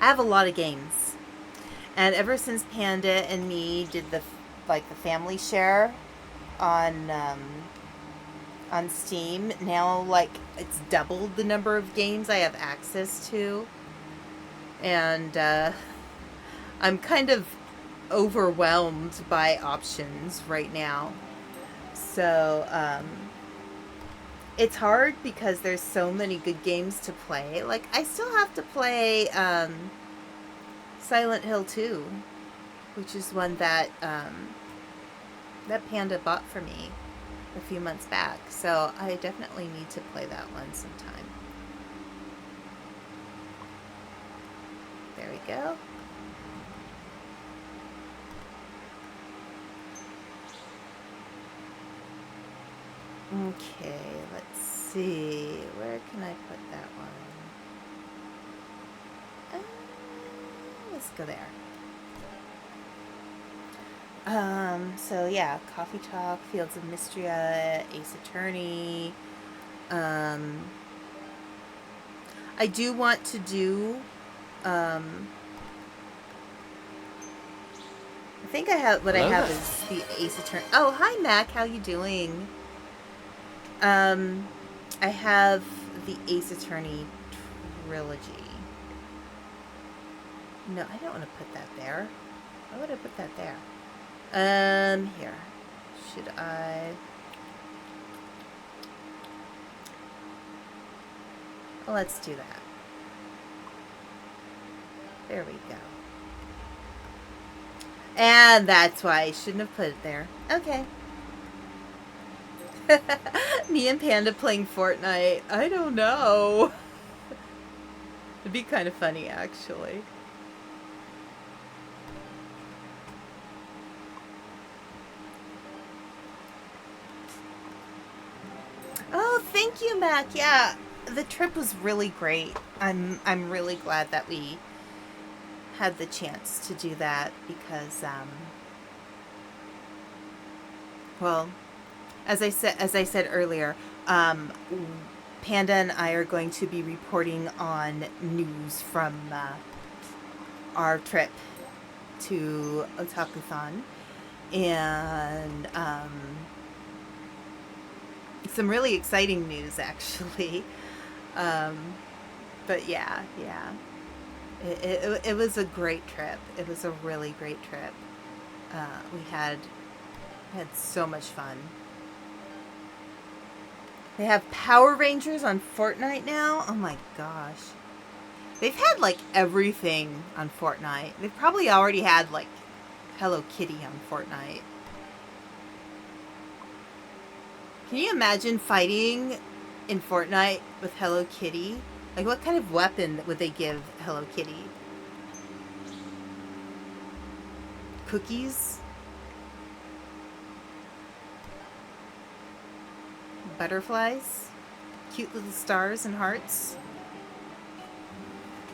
I have a lot of games. And ever since Panda and me did the family share on Steam, now it's doubled the number of games I have access to. And I'm kind of overwhelmed by options right now. So it's hard because there's so many good games to play. Like, I still have to play Silent Hill 2, which is one that that Panda bought for me a few months back. So I definitely need to play that one sometime. There we go. Okay, let's see. Where can I put that one? Let's go there. So yeah, Coffee Talk, Fields of Mystria, Ace Attorney. I do want to do, I think I have, what I have is the Ace Attorney. Oh, hi Mac, how you doing? I have the Ace Attorney trilogy. No, I don't want to put that there. Why would I put that there? Here. Should I? Well, let's do that. There we go. And that's why I shouldn't have put it there. Okay. Me and Panda playing Fortnite. I don't know. It'd be kind of funny, actually. Oh, thank you, Mac. Yeah, the trip was really great. I'm really glad that we had the chance to do that because, well, as I said earlier, Panda and I are going to be reporting on news from our trip to Otakuthon, and some really exciting news, actually. But yeah. It was a great trip. It was a really great trip. We had so much fun. They have Power Rangers on Fortnite now? Oh my gosh. They've had, everything on Fortnite. They've probably already had, Hello Kitty on Fortnite. Can you imagine fighting in Fortnite with Hello Kitty? Like, what kind of weapon would they give Hello Kitty? Cookies? Butterflies? Cute little stars and hearts?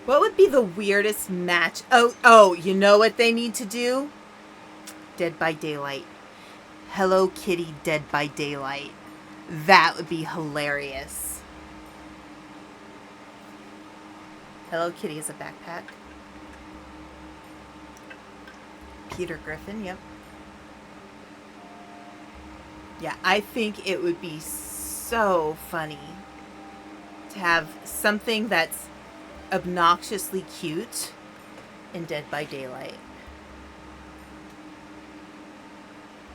What would be the weirdest match? Oh, you know what they need to do? Dead by Daylight. Hello Kitty Dead by Daylight. That would be hilarious. Hello Kitty is a backpack. Peter Griffin, yep. Yeah, I think it would be so funny to have something that's obnoxiously cute in Dead by Daylight.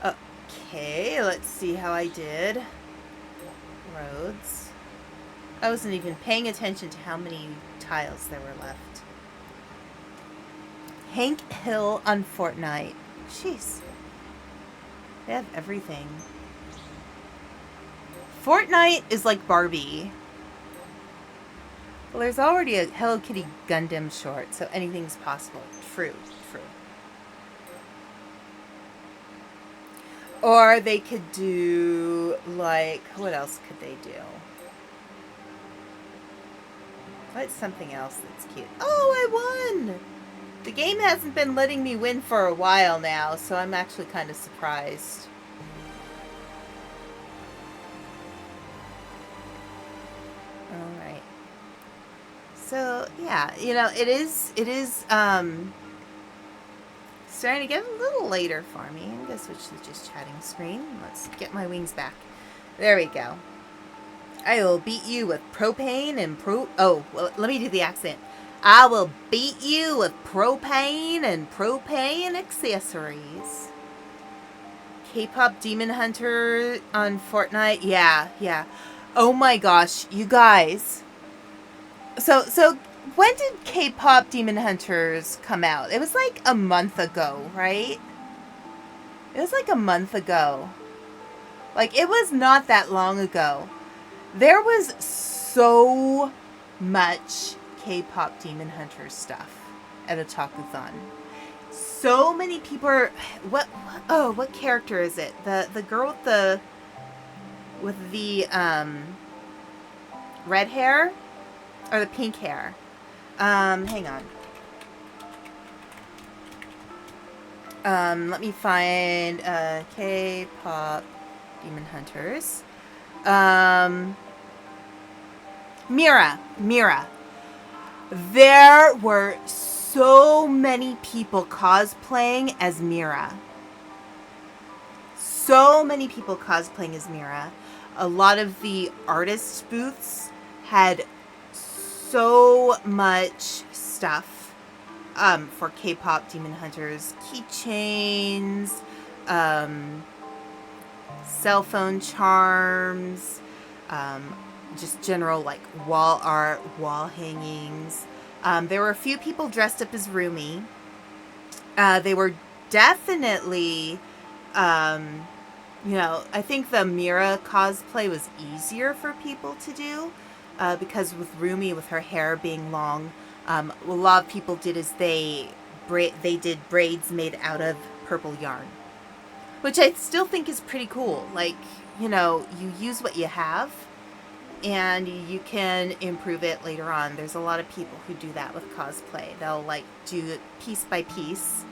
Okay, let's see how I did. Roads. I wasn't even paying attention to how many tiles there were left. Hank Hill on Fortnite. Jeez. They have everything. Fortnite is like Barbie. Well, there's already a Hello Kitty Gundam short, so anything's possible. True. Or they could do, like, what else could they do? What's something else that's cute? Oh, I won! The game hasn't been letting me win for a while now, so I'm actually kind of surprised. Alright. So, yeah, you know, it is, starting to get a little later for me. I'm going to switch to just chatting screen. Let's get my wings back. There we go. I will beat you with propane and Oh, well, let me do the accent. I will beat you with propane and propane accessories. K-pop Demon Hunter on Fortnite. Yeah. Oh my gosh, you guys. So when did K-pop Demon Hunters come out? It was like a month ago, right? It was like a month ago. Like, it was not that long ago. There was so much K-pop Demon Hunters stuff at Otakuthon. So many people are... What character is it? The girl with the red hair? Or the pink hair? Hang on. Let me find K-pop Demon Hunters. Mira. There were so many people cosplaying as Mira. A lot of the artist booths had so much stuff for K-pop Demon Hunters. Keychains, cell phone charms, just general like wall art, wall hangings. There were a few people dressed up as Rumi. They were definitely, I think the Mira cosplay was easier for people to do because with Rumi, with her hair being long, a lot of people did is they did braids made out of purple yarn, which I still think is pretty cool. Like, you use what you have and you can improve it later on. There's a lot of people who do that with cosplay. They'll like do it piece by piece.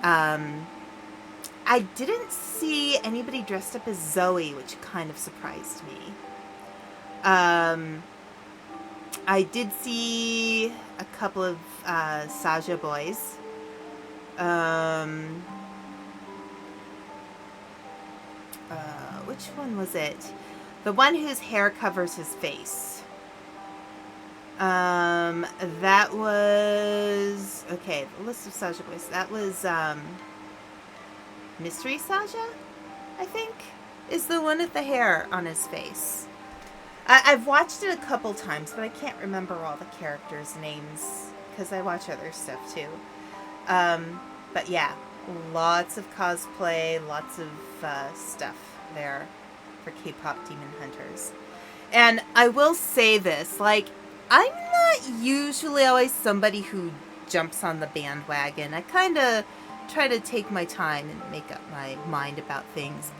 I didn't see anybody dressed up as Zoe, which kind of surprised me. I did see a couple of Saja boys. Which one was it? The one whose hair covers his face. That was... Okay, the list of Saja boys. That was, Mystery Saja, I think, is the one with the hair on his face. I've watched it a couple times, but I can't remember all the characters' names, because I watch other stuff, too. But yeah, lots of cosplay, lots of stuff there. for K-pop Demon Hunters. And I will say this, like, I'm not usually always somebody who jumps on the bandwagon. I kind of try to take my time and make up my mind about things.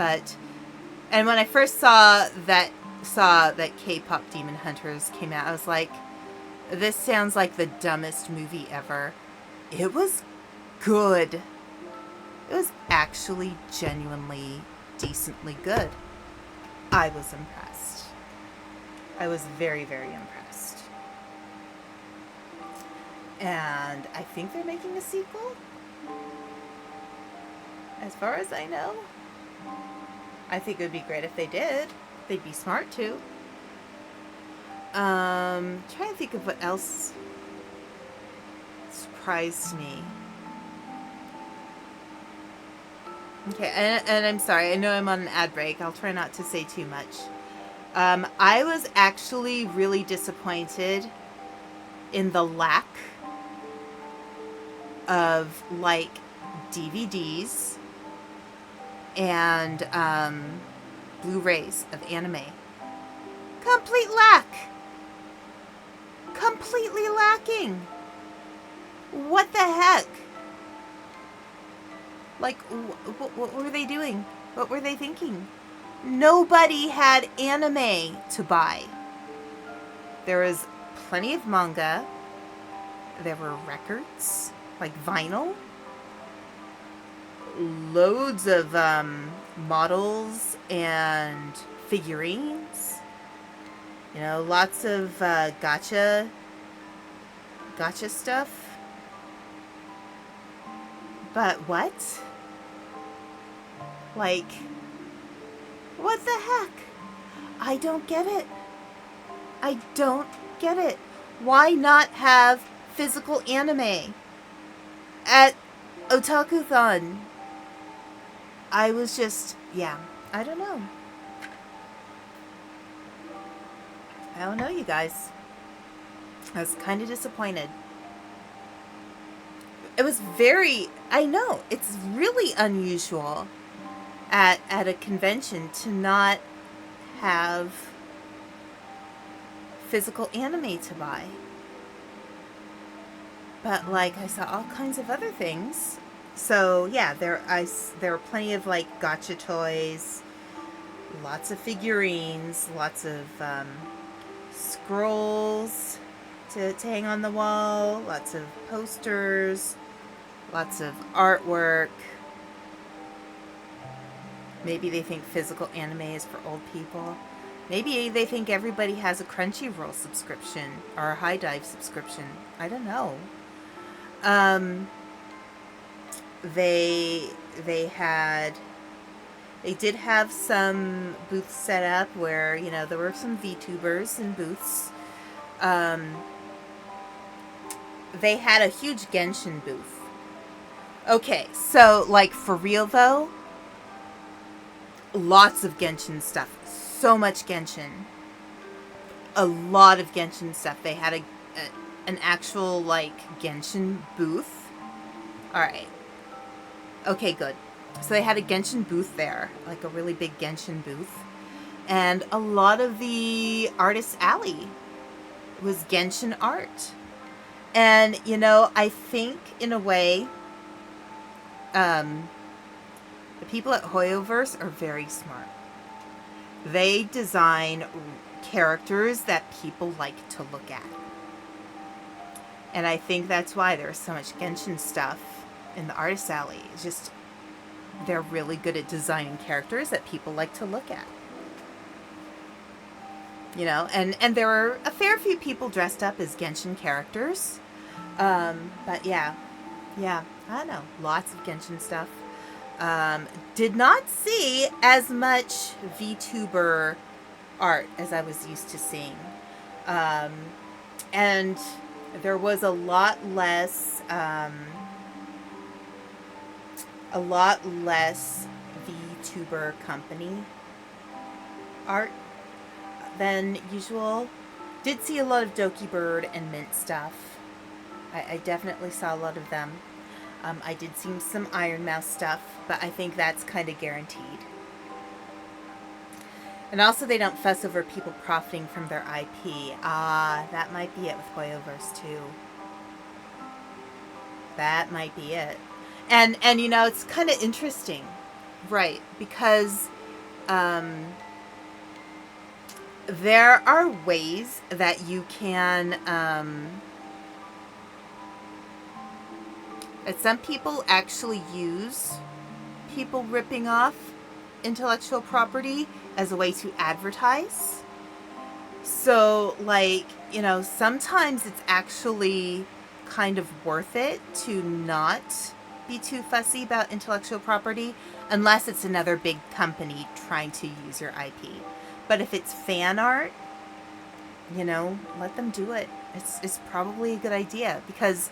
And when I first saw that K-pop Demon Hunters came out, I was like, this sounds like the dumbest movie ever. It was good. It was actually genuinely decently good. I was impressed. I was very, very impressed. And I think they're making a sequel, as far as I know. I think it would be great if they did. They'd be smart too. Trying to think of what else surprised me. Okay, and I'm sorry. I know I'm on an ad break. I'll try not to say too much. I was actually really disappointed in the lack of, like, DVDs and Blu-rays of anime. Complete lack. Completely lacking. What the heck? Like, what were they doing? What were they thinking? Nobody had anime to buy. There was plenty of manga. There were records, like vinyl. Loads of models and figurines. You know, lots of gotcha stuff. But what? Like, what the heck? I don't get it. I don't get it. Why not have physical anime at Otakuthon? I was just, yeah, I don't know. I don't know, you guys. I was kind of disappointed. It was I know, it's really unusual at a convention to not have physical anime to buy. But, like, I saw all kinds of other things. So, yeah, there were plenty of, like, gotcha toys, lots of figurines, lots of scrolls to hang on the wall, lots of posters, lots of artwork. Maybe they think physical anime is for old people. Maybe they think everybody has a Crunchyroll subscription or a High Dive subscription. I don't know. They did have some booths set up where, you know, there were some VTubers in booths. They had a huge Genshin booth. Okay, so, like, for real though, lots of Genshin stuff. So much Genshin. A lot of Genshin stuff. They had an actual, like, Genshin booth. Alright. Okay, good. So they had a Genshin booth there. Like, a really big Genshin booth. And a lot of the Artist Alley was Genshin art. And, you know, I think, in a way, the people at Hoyoverse are very smart. They design characters that people like to look at. And I think that's why there's so much Genshin stuff in the Artist Alley. It's just, they're really good at designing characters that people like to look at. You know, and there were a fair few people dressed up as Genshin characters. But yeah, I don't know, lots of Genshin stuff. Did not see as much VTuber art as I was used to seeing. And there was a lot less VTuber company art than usual. Did see a lot of Doki Bird and Mint stuff. I definitely saw a lot of them. I did see some Iron Mouse stuff, but I think that's kind of guaranteed. And also, they don't fuss over people profiting from their IP. Ah, that might be it with Hoyoverse too. That might be it. And you know, it's kind of interesting, right? Because there are ways that you can that some people actually use people ripping off intellectual property as a way to advertise. So, like, you know, sometimes it's actually kind of worth it to not be too fussy about intellectual property unless it's another big company trying to use your IP. But if it's fan art, you know, let them do it. It's probably a good idea because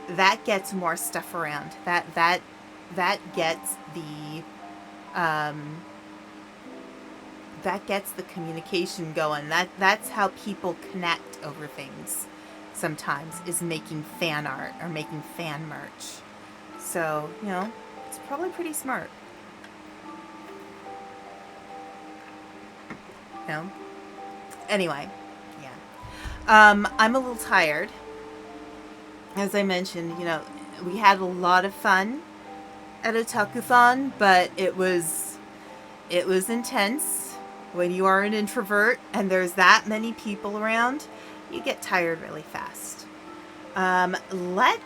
that gets more stuff around. That gets the that gets the communication going. That's how people connect over things sometimes, is making fan art or making fan merch. So, you know, it's probably pretty smart. You know? Anyway, yeah. I'm a little tired. As I mentioned, you know, we had a lot of fun at Otakuthon, but it was intense. When you are an introvert and there's that many people around, you get tired really fast. Let's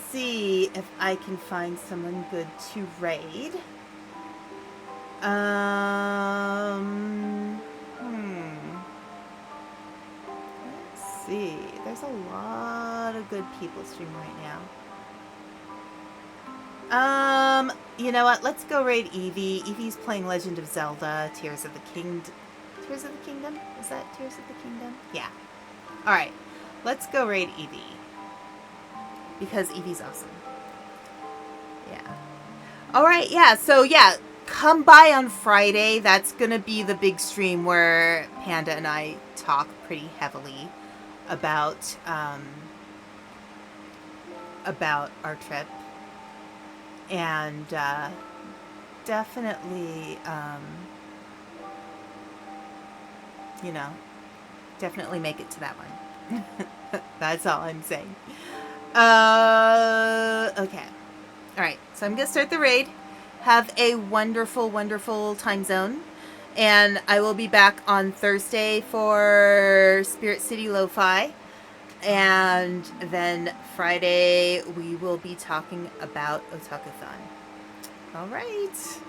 see if I can find someone good to raid. Let's see. There's a lot of good people streaming right now. You know what? Let's go raid Eevee. Eevee's playing Legend of Zelda, Tears of the Kingdom. Tears of the Kingdom? Is that Tears of the Kingdom? Yeah. Alright. Let's go raid Eevee. Because Eevee's awesome. Yeah. Alright, yeah. So, yeah. Come by on Friday. That's gonna be the big stream where Panda and I talk pretty heavily about our trip. And definitely, you know, definitely make it to that one. That's all I'm saying. Okay. All right. So I'm going to start the raid. Have a wonderful, wonderful time zone. And I will be back on Thursday for Spirit City Lo-Fi. And then Friday, we will be talking about Otakuthon. All right.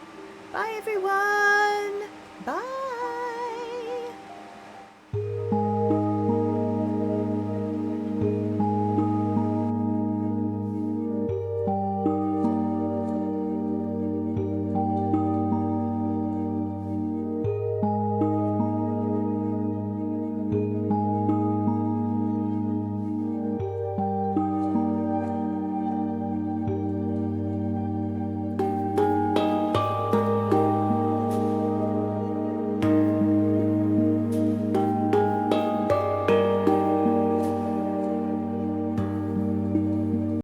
Bye, everyone. Bye.